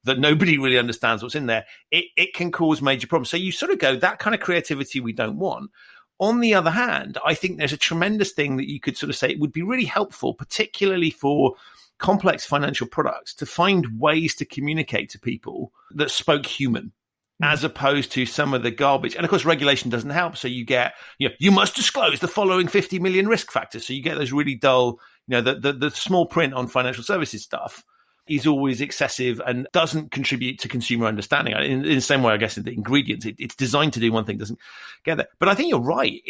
[SPEAKER 2] that nobody really understands what's in there. It can cause major problems. So you sort of go, that kind of creativity we don't want. On the other hand, I think there's a tremendous thing that you could sort of say it would be really helpful, particularly for complex financial products, to find ways to communicate to people that spoke human, as opposed to some of the garbage. And of course, regulation doesn't help. So you get, you must disclose the following 50 million risk factors. So you get those really dull, the small print on financial services stuff is always excessive and doesn't contribute to consumer understanding. In the same way, I guess, in the ingredients, it's designed to do one thing, doesn't get there. But I think you're right.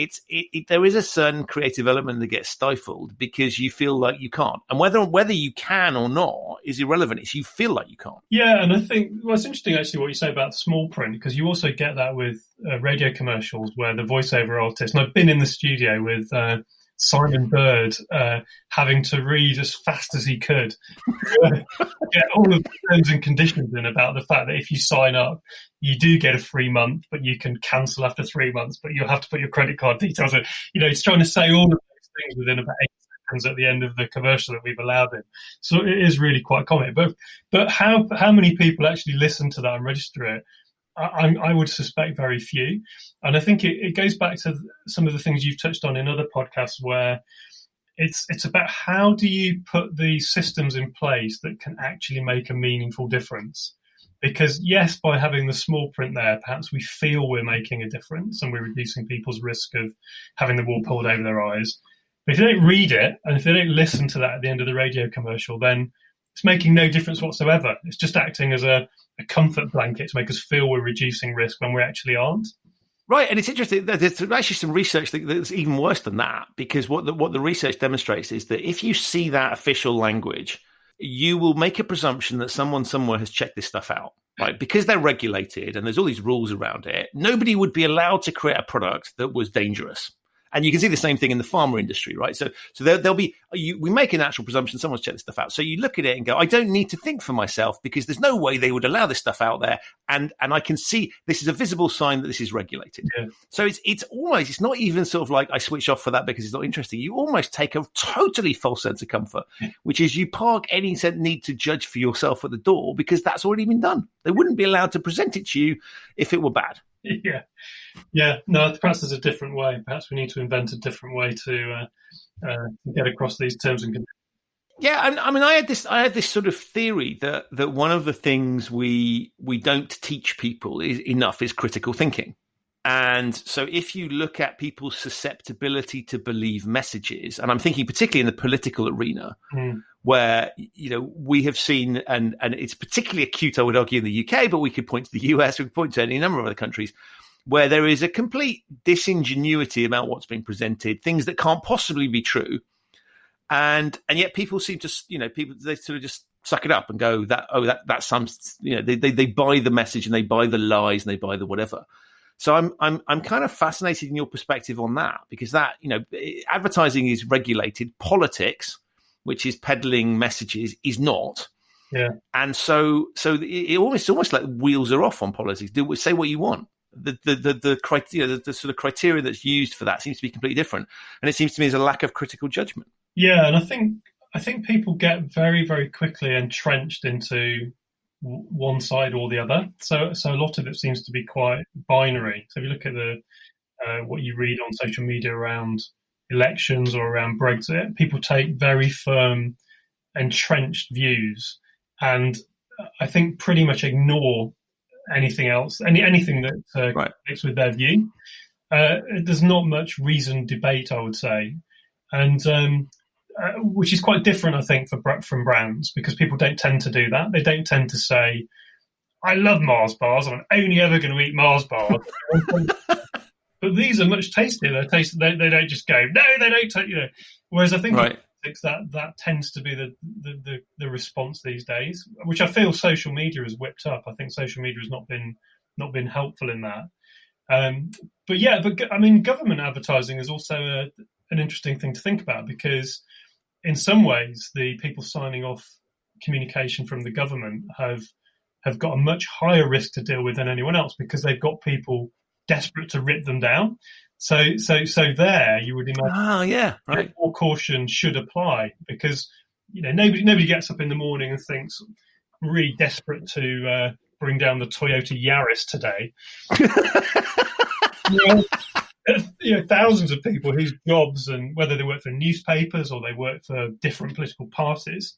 [SPEAKER 2] There is a certain creative element that gets stifled because you feel like you can't. And whether you can or not is irrelevant. It's you feel like you can't.
[SPEAKER 3] Yeah, and I think it's interesting actually what you say about small print, because you also get that with radio commercials where the voiceover artist, and I've been in the studio with Simon Bird having to read as fast as he could, get all of the terms and conditions in about the fact that if you sign up, you do get a free month, but you can cancel after 3 months, but you'll have to put your credit card details in. He's trying to say all of those things within about 8 seconds at the end of the commercial that we've allowed him. So it is really quite comic. But how many people actually listen to that and register it? I would suspect very few. And I think it goes back to some of the things you've touched on in other podcasts, where it's about how do you put the systems in place that can actually make a meaningful difference. Because yes, by having the small print there, perhaps we feel we're making a difference and we're reducing people's risk of having the wool pulled over their eyes. But if they don't read it and if they don't listen to that at the end of the radio commercial, then it's making no difference whatsoever. It's just acting as a comfort blanket to make us feel we're reducing risk when we actually aren't.
[SPEAKER 2] Right, and it's interesting. There's actually some research that's even worse than that, because what the research demonstrates is that if you see that official language, you will make a presumption that someone somewhere has checked this stuff out. Right, because they're regulated and there's all these rules around it, nobody would be allowed to create a product that was dangerous. And you can see the same thing in the pharma industry, right? So there'll be, we make a natural presumption someone's checked this stuff out. So you look at it and go, I don't need to think for myself because there's no way they would allow this stuff out there. And I can see this is a visible sign that this is regulated. Yeah. So it's not even sort of like I switch off for that because it's not interesting. You almost take a totally false sense of comfort, which is you park any need to judge for yourself at the door because that's already been done. They wouldn't be allowed to present it to you if it were bad.
[SPEAKER 3] Yeah. No, perhaps there's a different way. Perhaps we need to invent a different way to get across these terms and conditions.
[SPEAKER 2] Yeah, I mean, I had this sort of theory that one of the things we don't teach people enough is critical thinking. And so if you look at people's susceptibility to believe messages, and I'm thinking particularly in the political arena, where, we have seen, and it's particularly acute, I would argue, in the UK, but we could point to the US, we could point to any number of other countries, where there is a complete disingenuity about what's being presented, things that can't possibly be true. And yet people seem to, they sort of just suck it up and go that's some, they buy the message and they buy the lies and they buy the whatever. So I'm kind of fascinated in your perspective on that, because that, advertising is regulated. Politics, which is peddling messages, is not.
[SPEAKER 3] Yeah.
[SPEAKER 2] And so it's almost like wheels are off on politics. Say what you want. The criteria, the sort of criteria that's used for that seems to be completely different. And it seems to me there's a lack of critical judgment.
[SPEAKER 3] Yeah, and I think people get very, very quickly entrenched into one side or the other. So a lot of it seems to be quite binary. So if you look at what you read on social media around elections or around Brexit, people take very firm, entrenched views, and I think pretty much ignore anything else, anything that fits with their view. There's not much reasoned debate, I would say, and which is quite different, I think, from brands, because people don't tend to do that. They don't tend to say, I love Mars bars, I'm only ever going to eat Mars bars. But these are much tastier. They don't just go, no, they don't take, Whereas I think that tends to be the response these days, which I feel social media has whipped up. I think social media has not been helpful in that. But I mean, government advertising is also an interesting thing to think about, because in some ways the people signing off communication from the government have got a much higher risk to deal with than anyone else, because they've got people desperate to rip them down. So there you would imagine more caution should apply, because nobody gets up in the morning and thinks, I'm really desperate to bring down the Toyota Yaris today. Thousands of people whose jobs, and whether they work for newspapers or they work for different political parties,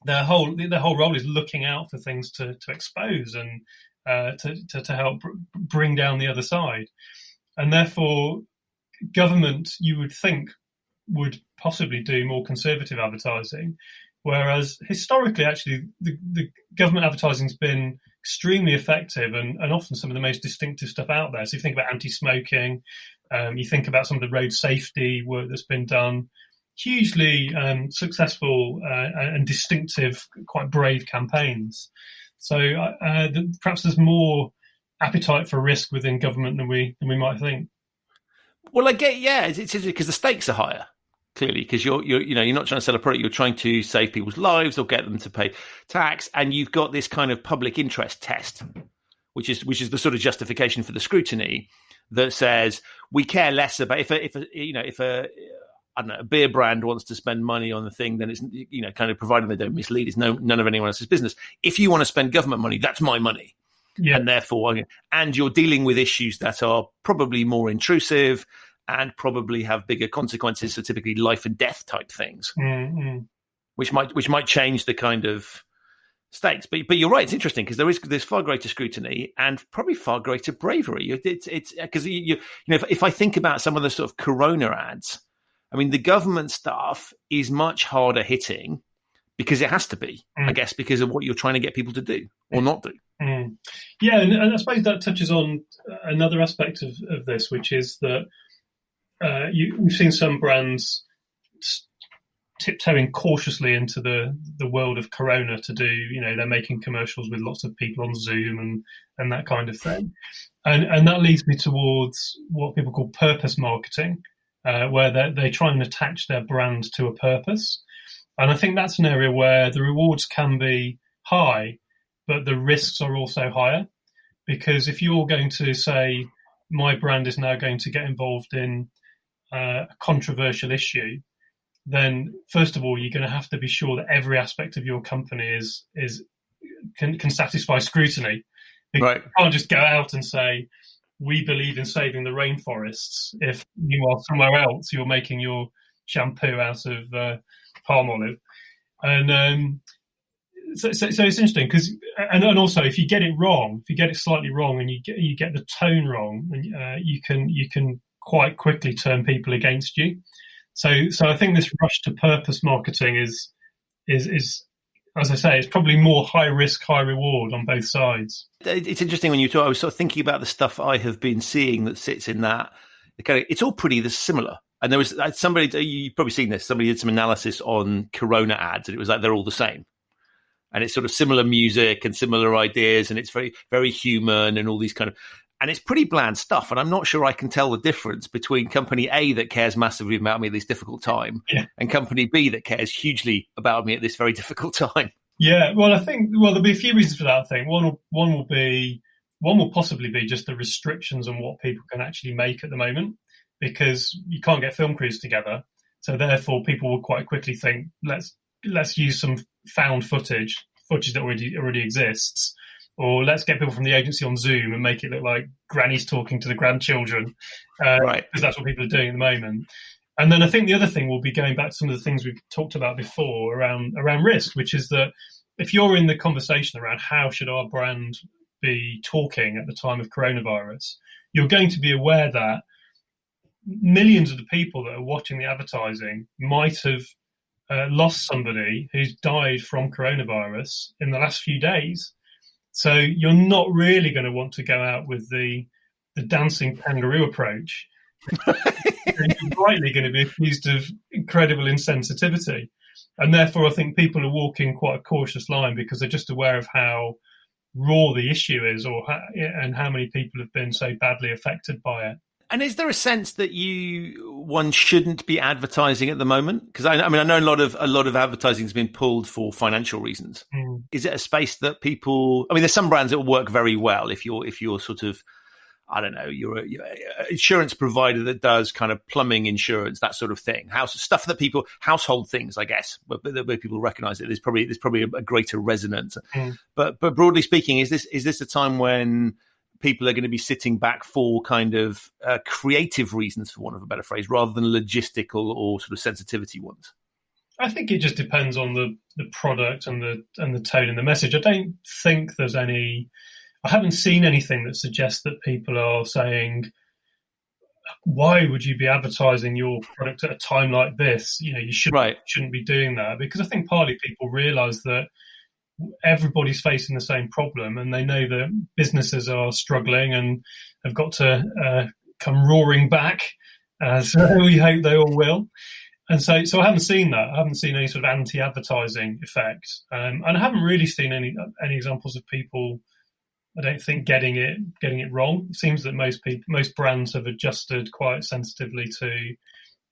[SPEAKER 3] their whole role is looking out for things to expose and to help bring down the other side. And therefore, government, you would think, would possibly do more conservative advertising, whereas historically, actually, the government advertising's been extremely effective and often some of the most distinctive stuff out there. So you think about anti-smoking, you think about some of the road safety work that's been done, hugely successful and distinctive, quite brave campaigns. So perhaps there's more appetite for risk within government than we might think.
[SPEAKER 2] Well, I get, it's because the stakes are higher. clearly, because you're not trying to sell a product, you're trying to save people's lives or get them to pay tax, and you've got this kind of public interest test, which is the sort of justification for the scrutiny that says we care less about if a I don't know, a beer brand wants to spend money on the thing, then it's, kind of providing they don't mislead, it's none of anyone else's business. If you want to spend government money, that's my money. Yeah. And therefore, and you're dealing with issues that are probably more intrusive and probably have bigger consequences, so typically life and death type things, which might change the kind of stakes. But you're right, it's interesting because there's far greater scrutiny and probably far greater bravery. It's because if I think about some of the sort of Corona ads, I mean, the government stuff is much harder hitting because it has to be, I guess, because of what you're trying to get people to do or not do.
[SPEAKER 3] Yeah, and I suppose that touches on another aspect of this, which is that we've seen some brands tiptoeing cautiously into the world of Corona to do, they're making commercials with lots of people on Zoom and that kind of thing. And that leads me towards what people call purpose marketing, where they try and attach their brand to a purpose. And I think that's an area where the rewards can be high, but the risks are also higher. Because if you're going to say, my brand is now going to get involved in a controversial issue, then first of all, you're going to have to be sure that every aspect of your company can satisfy scrutiny. Right. You can't just go out and say, we believe in saving the rainforests, if you are somewhere else, you're making your shampoo out of palm olive. And so it's interesting because, and also if you get it wrong, if you get it slightly wrong and you get the tone wrong, you can quite quickly turn people against you. So I think this rush to purpose marketing is as I say, it's probably more high risk, high reward on both sides.
[SPEAKER 2] It's interesting when you talk. I was sort of thinking about the stuff I have been seeing that sits in that. It's all pretty similar. And there was somebody, you've probably seen this, somebody did some analysis on Corona ads, and it was like they're all the same. And it's sort of similar music and similar ideas, and it's very, very human and all these kind of, and it's pretty bland stuff. And I'm not sure I can tell the difference between company A that cares massively about me at this difficult time and company B that cares hugely about me at this very difficult time.
[SPEAKER 3] Yeah, well, I think, there'll be a few reasons for that, I think. One will possibly be just the restrictions on what people can actually make at the moment, because you can't get film crews together. So therefore, people will quite quickly think, let's use some found footage that already exists, or let's get people from the agency on Zoom and make it look like granny's talking to the grandchildren, right? Because that's what people are doing at the moment. And then I think the other thing will be going back to some of the things we've talked about before around risk, which is that if you're in the conversation around how should our brand be talking at the time of coronavirus, you're going to be aware that millions of the people that are watching the advertising might have lost somebody who's died from coronavirus in the last few days. So you're not really going to want to go out with the dancing kangaroo approach. You're rightly going to be accused of incredible insensitivity. And therefore, I think people are walking quite a cautious line because they're just aware of how raw the issue is, and how many people have been so badly affected by it.
[SPEAKER 2] And is there a sense that one shouldn't be advertising at the moment? Because I know a lot of advertising has been pulled for financial reasons. Is it a space that people? I mean, there's some brands that will work very well if you're sort of, I don't know, you're an insurance provider that does kind of plumbing insurance, that sort of thing, household things, I guess, where people recognise it. There's probably a greater resonance. But broadly speaking, is this a time when people are going to be sitting back for kind of creative reasons, for want of a better phrase, rather than logistical or sort of sensitivity ones?
[SPEAKER 3] I think it just depends on the product and the tone and the message. I don't think there's any. I haven't seen anything that suggests that people are saying, "Why would you be advertising your product at a time like this? You shouldn't be doing that." Because I think partly people realise that everybody's facing the same problem, and they know that businesses are struggling and have got to come roaring back. So we hope they all will. And so I haven't seen that. I haven't seen any sort of anti-advertising effect, and I haven't really seen any examples of people, I don't think, getting it wrong. It seems that most brands have adjusted quite sensitively to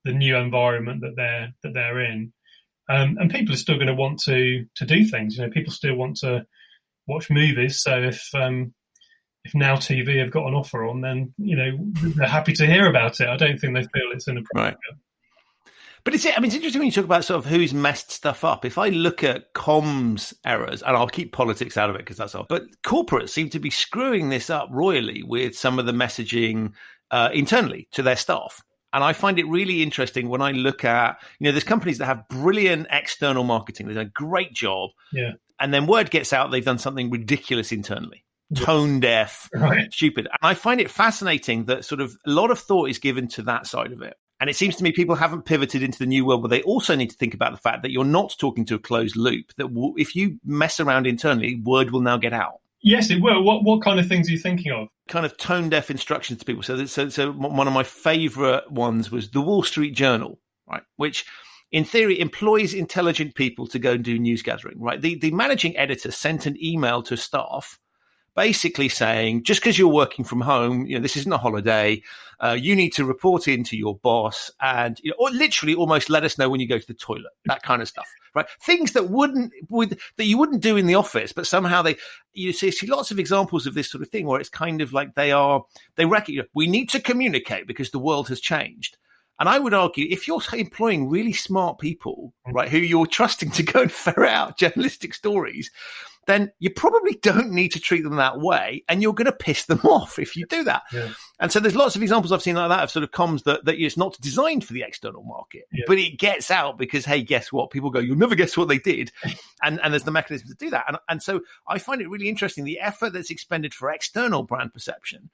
[SPEAKER 3] the new environment that they're in. And people are still going to want to do things. People still want to watch movies. So if Now TV have got an offer on, then they're happy to hear about it. I don't think they feel it's inappropriate.
[SPEAKER 2] Right. But it's interesting when you talk about sort of who's messed stuff up. If I look at comms errors, and I'll keep politics out of it because that's all, but corporates seem to be screwing this up royally with some of the messaging internally to their staff. And I find it really interesting when I look at, there's companies that have brilliant external marketing. They've done a great job.
[SPEAKER 3] Yeah.
[SPEAKER 2] And then word gets out, they've done something ridiculous internally. Tone deaf,
[SPEAKER 3] right.
[SPEAKER 2] Stupid. And I find it fascinating that sort of a lot of thought is given to that side of it. And it seems to me people haven't pivoted into the new world, but they also need to think about the fact that you're not talking to a closed loop, that if you mess around internally, word will now get out.
[SPEAKER 3] Yes, it will. What kind of things are you thinking of?
[SPEAKER 2] Kind of tone deaf instructions to people. So one of my favorite ones was the Wall Street Journal, right? Which in theory employs intelligent people to go and do news gathering, right? The managing editor sent an email to staff basically saying, just because you're working from home, this isn't a holiday. You need to report in to your boss and, or literally almost let us know when you go to the toilet, that kind of stuff, right? Things that that you wouldn't do in the office, but somehow you see lots of examples of this sort of thing where it's kind of like they recognize we need to communicate because the world has changed. And I would argue if you're employing really smart people, right, who you're trusting to go and ferret out journalistic stories, then you probably don't need to treat them that way, and you're going to piss them off if you do that. Yeah. And so there's lots of examples I've seen like that of sort of comms that it's not designed for the external market, but it gets out because, hey, guess what? People go, you'll never guess what they did. And there's the mechanism to do that. And so I find it really interesting, the effort that's expended for external brand perception.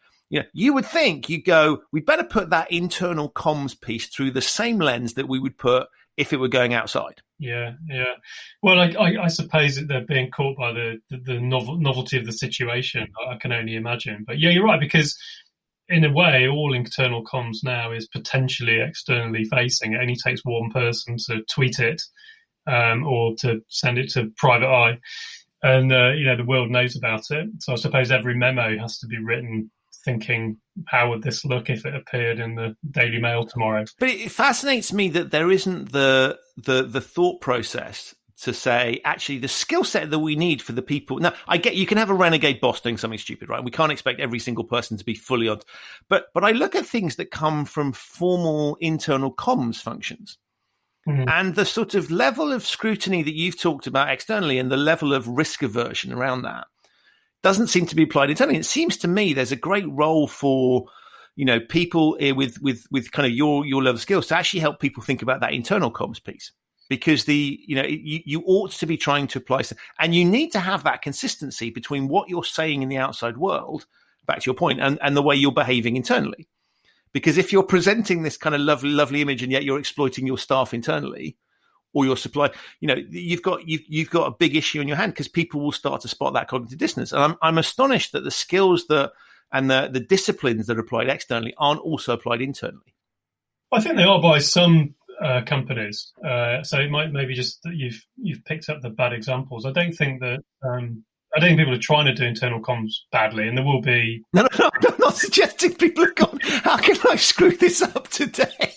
[SPEAKER 2] You would think you go, we better put that internal comms piece through the same lens that we would put if it were going outside.
[SPEAKER 3] Yeah. Well, I suppose that they're being caught by the novelty of the situation. I can only imagine. But yeah, you're right, because in a way, all internal comms now is potentially externally facing. It only takes one person to tweet it or to send it to private eye. And, the world knows about it. So I suppose every memo has to be written thinking, how would this look if it appeared in the Daily Mail tomorrow? But
[SPEAKER 2] it fascinates me that there isn't the thought process to say, actually, the skill set that we need for the people. Now, I get you can have a renegade boss doing something stupid, right? We can't expect every single person to be fully on. But I look at things that come from formal internal comms functions. Mm-hmm. And the sort of level of scrutiny that you've talked about externally and the level of risk aversion around that doesn't seem to be applied internally. It seems to me there's a great role for, people with kind of your level of skills to actually help people think about that internal comms piece, because you ought to be trying to apply, and you need to have that consistency between what you're saying in the outside world, back to your point, and the way you're behaving internally. Because if you're presenting this kind of lovely image and yet you're exploiting your staff internally, or your supply, you've got a big issue on your hand, because people will start to spot that cognitive dissonance. And I'm astonished that the skills and the disciplines that are applied externally aren't also applied internally.
[SPEAKER 3] I think they are by some companies. So it might maybe just that you've picked up the bad examples. I don't think that I don't think people are trying to do internal comms badly, and there will be.
[SPEAKER 2] No, I'm not suggesting people have gone, how can I screw this up today?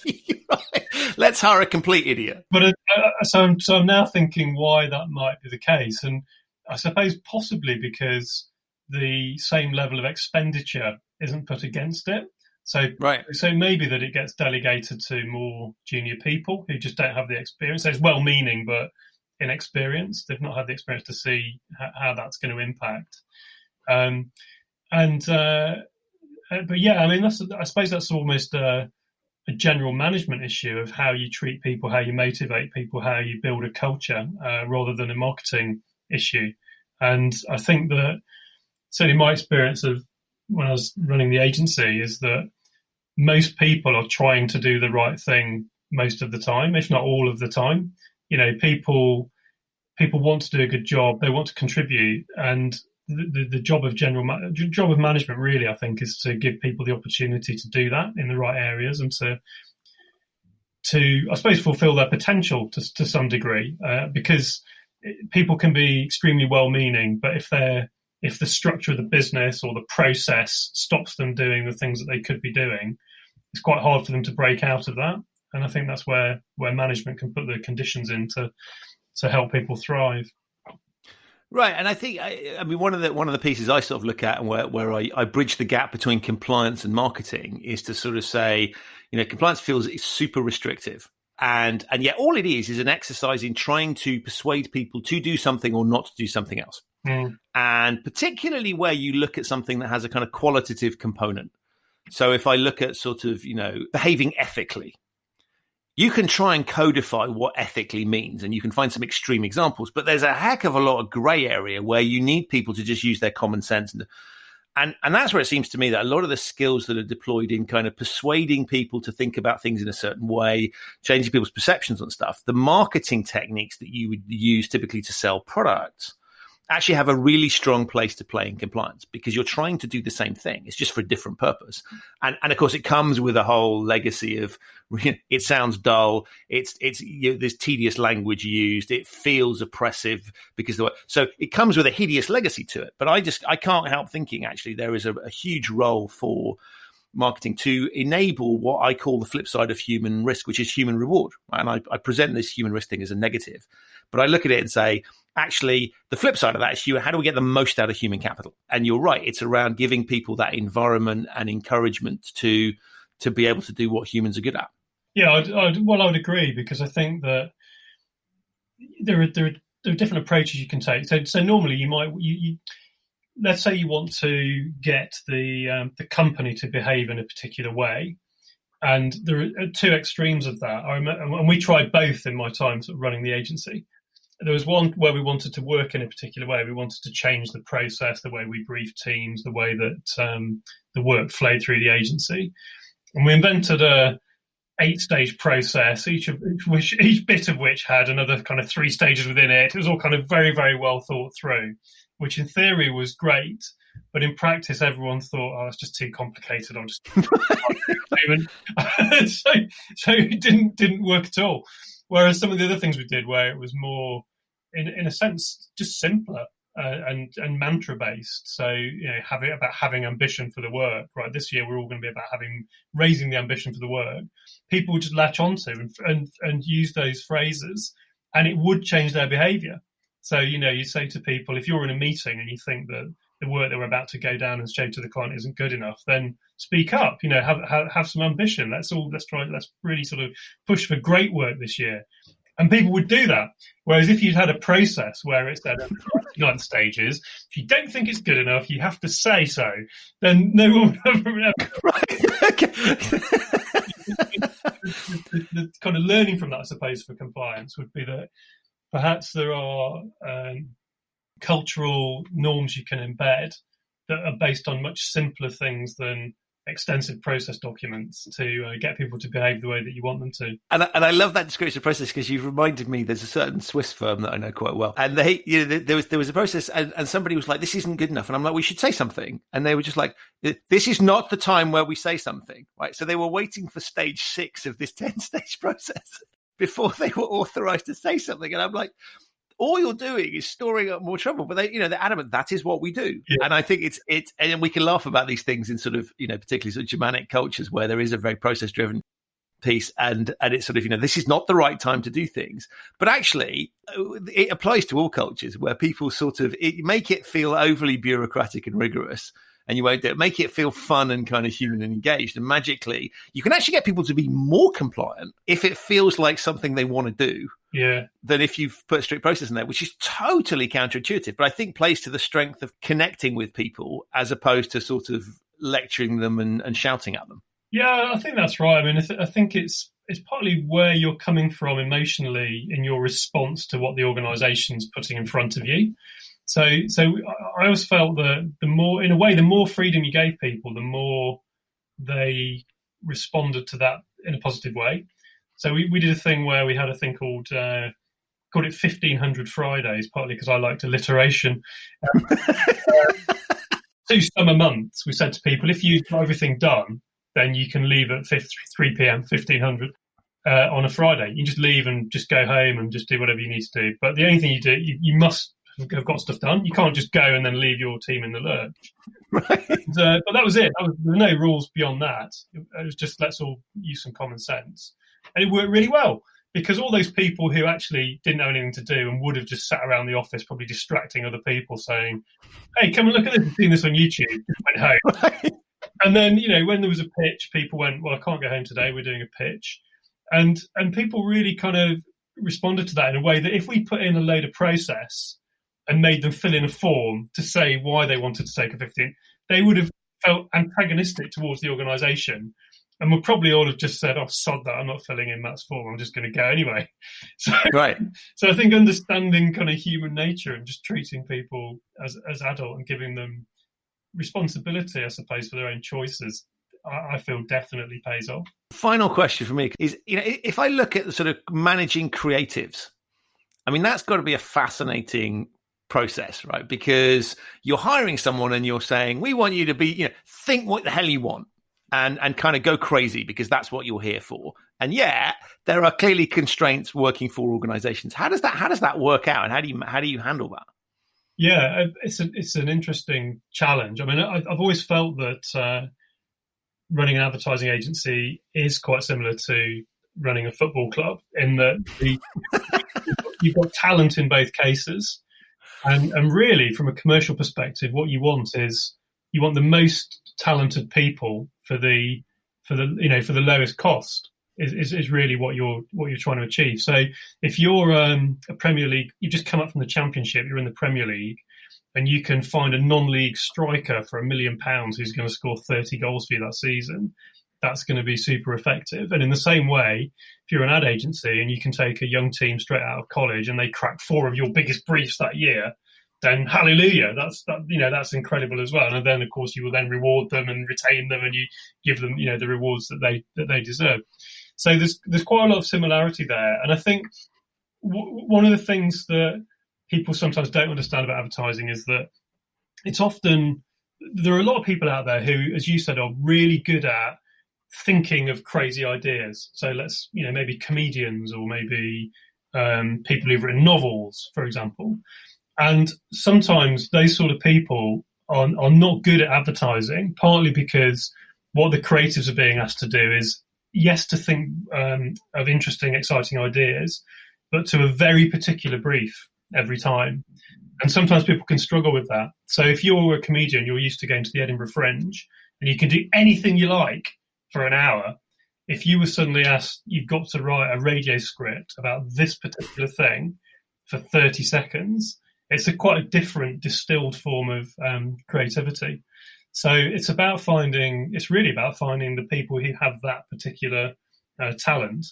[SPEAKER 2] Let's hire a complete idiot.
[SPEAKER 3] But so I'm now thinking why that might be the case, and I suppose possibly because the same level of expenditure isn't put against it. So maybe that it gets delegated to more junior people who just don't have the experience. So it's well-meaning, but inexperienced. They've not had the experience to see how that's going to impact. But yeah, I mean, I suppose that's almost a general management issue of how you treat people, how you motivate people, how you build a culture, rather than a marketing issue. And I think that certainly my experience of when I was running the agency is that most people are trying to do the right thing most of the time, if not all of the time. People want to do a good job. They want to contribute, and the job of job of management really, I think, is to give people the opportunity to do that in the right areas and to I suppose fulfil their potential to some degree, because people can be extremely well-meaning, but if the structure of the business or the process stops them doing the things that they could be doing, it's quite hard for them to break out of that. And I think that's where management can put the conditions in to help people thrive.
[SPEAKER 2] Right, and I think I mean one of the pieces I sort of look at and where I bridge the gap between compliance and marketing is to sort of say, compliance feels super restrictive, and yet all it is an exercise in trying to persuade people to do something or not to do something else, and particularly where you look at something that has a kind of qualitative component. So if I look at sort of behaving ethically, you can try and codify what ethically means, and you can find some extreme examples, but there's a heck of a lot of gray area where you need people to just use their common sense. And that's where it seems to me that a lot of the skills that are deployed in kind of persuading people to think about things in a certain way, changing people's perceptions on stuff, the marketing techniques that you would use typically to sell products actually have a really strong place to play in compliance, because you're trying to do the same thing. It's just for a different purpose. And of course, it comes with a whole legacy of it sounds dull. It's there's tedious language used. It feels oppressive so it comes with a hideous legacy to it. But I can't help thinking actually there is a huge role for marketing to enable what I call the flip side of human risk, which is human reward. And I present this human risk thing as a negative, but I look at it and say, actually, the flip side of that is how do we get the most out of human capital? And you're right, it's around giving people that environment and encouragement to be able to do what humans are good at.
[SPEAKER 3] Yeah, I would agree, because I think that there are different approaches you can take. So normally you let's say you want to get the company to behave in a particular way, and there are two extremes of that. And we tried both in my time sort of running the agency. There was one where we wanted to work in a particular way. We wanted to change the process, the way we briefed teams, the way that the work flowed through the agency. And we invented a 8-stage process, each bit of which had another kind of 3 stages within it. It was all kind of very, very well thought through, which in theory was great. But in practice, everyone thought, oh, it's just too complicated. I'll just so it didn't work at all. Whereas some of the other things we did, where it was more, in a sense, just simpler and mantra based. So having ambition for the work. Right, this year we're all going to be about raising the ambition for the work. People would just latch onto and use those phrases, and it would change their behaviour. So you say to people, if you're in a meeting and you think that the work that we're about to go down and show to the client isn't good enough, then speak up. Have some ambition. Let's really sort of push for great work this year. And people would do that. Whereas if you'd had a process where it said 9 stages, if you don't think it's good enough, you have to say so, then no one would ever.
[SPEAKER 2] Right. Okay.
[SPEAKER 3] The kind of learning from that, I suppose, for compliance would be that perhaps there are cultural norms you can embed that are based on much simpler things than extensive process documents to get people to behave the way that you want them to.
[SPEAKER 2] And I love that description of process, because you've reminded me there's a certain Swiss firm that I know quite well, and there was a process, and somebody was like, this isn't good enough, and I'm like, we should say something, and they were just like, this is not the time where we say something, right? So they were waiting for stage 6 of this 10-stage process before they were authorized to say something, and I'm like, all you're doing is storing up more trouble. But they're adamant that is what we do. Yeah. And I think it's and we can laugh about these things in sort of, particularly sort of Germanic cultures where there is a very process driven piece, and it's sort of, this is not the right time to do things. But actually it applies to all cultures where people sort of make it feel overly bureaucratic and rigorous, and you won't do it. Make it feel fun and kind of human and engaged. And magically, you can actually get people to be more compliant if it feels like something they want to do.
[SPEAKER 3] Yeah.
[SPEAKER 2] Than if you've put a strict process in there, which is totally counterintuitive, but I think plays to the strength of connecting with people as opposed to sort of lecturing them and shouting at them.
[SPEAKER 3] Yeah, I think that's right. I mean, I think it's partly where you're coming from emotionally in your response to what the organisation's putting in front of you. So I always felt that the more freedom you gave people, the more they responded to that in a positive way. So we did a thing where we had a thing called it 1500 Fridays, partly because I liked alliteration. 2 summer months, we said to people, if you've got everything done, then you can leave at 3 p.m, 1500 on a Friday. You just leave and just go home and just do whatever you need to do. But the only thing you do, you must have got stuff done. You can't just go and then leave your team in the lurch. Right. But that was it. There were no rules beyond that. It was just, let's all use some common sense. And it worked really well, because all those people who actually didn't have anything to do and would have just sat around the office probably distracting other people saying, hey, come and look at this, I've seen this on YouTube, just went home. Right. And then, when there was a pitch, people went, well, I can't go home today, we're doing a pitch. And people really kind of responded to that in a way that if we put in a load of process and made them fill in a form to say why they wanted to take a 15, they would have felt antagonistic towards the organisation and would probably all have just said, oh, sod that, I'm not filling in Matt's form, I'm just going to go anyway.
[SPEAKER 2] Right.
[SPEAKER 3] So I think understanding kind of human nature and just treating people as adult and giving them responsibility, I suppose, for their own choices, I feel definitely pays off.
[SPEAKER 2] Final question for me is, if I look at the sort of managing creatives, I mean, that's got to be a fascinating process, right? Because you're hiring someone and you're saying, we want you to be, think what the hell you want and kind of go crazy because that's what you're here for. And yeah, there are clearly constraints working for organizations. How does that work out? And how do you handle that?
[SPEAKER 3] Yeah, it's an interesting challenge. I mean, I've always felt that running an advertising agency is quite similar to running a football club in that you've got talent in both cases. And really, from a commercial perspective, what you want is you want the most talented people for the lowest cost is really what you're trying to achieve. So if you're a Premier League, you just come up from the Championship, you're in the Premier League, and you can find a non-league striker for £1 million who's going to score 30 goals for you that season, that's going to be super effective. And in the same way, if you're an ad agency and you can take a young team straight out of college and they crack 4 of your biggest briefs that year, then hallelujah, that's incredible as well. And then of course you will then reward them and retain them, and you give them the rewards that they deserve. So there's quite a lot of similarity there. And I think one of the things that people sometimes don't understand about advertising is that it's often, there are a lot of people out there who, as you said, are really good at thinking of crazy ideas. So let's, maybe comedians or maybe people who've written novels, for example. And sometimes those sort of people are not good at advertising, partly because what the creatives are being asked to do is, yes, to think of interesting, exciting ideas, but to a very particular brief every time. And sometimes people can struggle with that. So if you're a comedian, you're used to going to the Edinburgh Fringe and you can do anything you like for an hour. If you were suddenly asked, you've got to write a radio script about this particular thing for 30 seconds, it's quite a different distilled form of creativity. So it's really about finding the people who have that particular talent,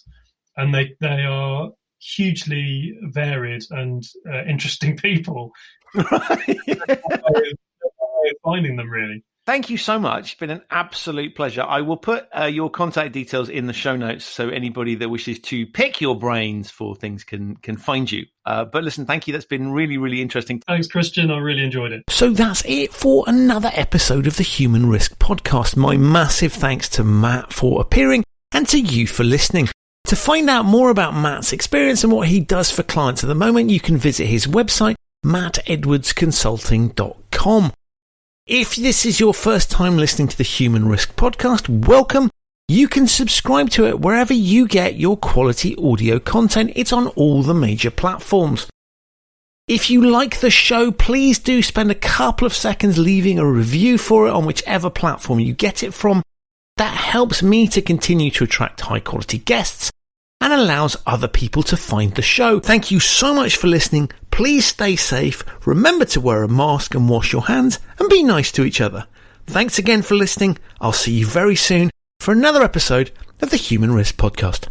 [SPEAKER 3] and they are hugely varied and interesting people. Right. Finding them, really.
[SPEAKER 2] Thank you so much. It's been an absolute pleasure. I will put your contact details in the show notes so anybody that wishes to pick your brains for things can find you. But listen, thank you. That's been really, really interesting.
[SPEAKER 3] Thanks, Christian. I really enjoyed it.
[SPEAKER 2] So that's it for another episode of the Human Risk Podcast. My massive thanks to Matt for appearing and to you for listening. To find out more about Matt's experience and what he does for clients at the moment, you can visit his website, mattedwardsconsulting.com. If this is your first time listening to the Human Risk Podcast, welcome. You can subscribe to it wherever you get your quality audio content. It's on all the major platforms. If you like the show, please do spend a couple of seconds leaving a review for it on whichever platform you get it from. That helps me to continue to attract high quality guests and allows other people to find the show. Thank you so much for listening. Please stay safe. Remember to wear a mask and wash your hands and be nice to each other. Thanks again for listening. I'll see you very soon for another episode of the Human Risk Podcast.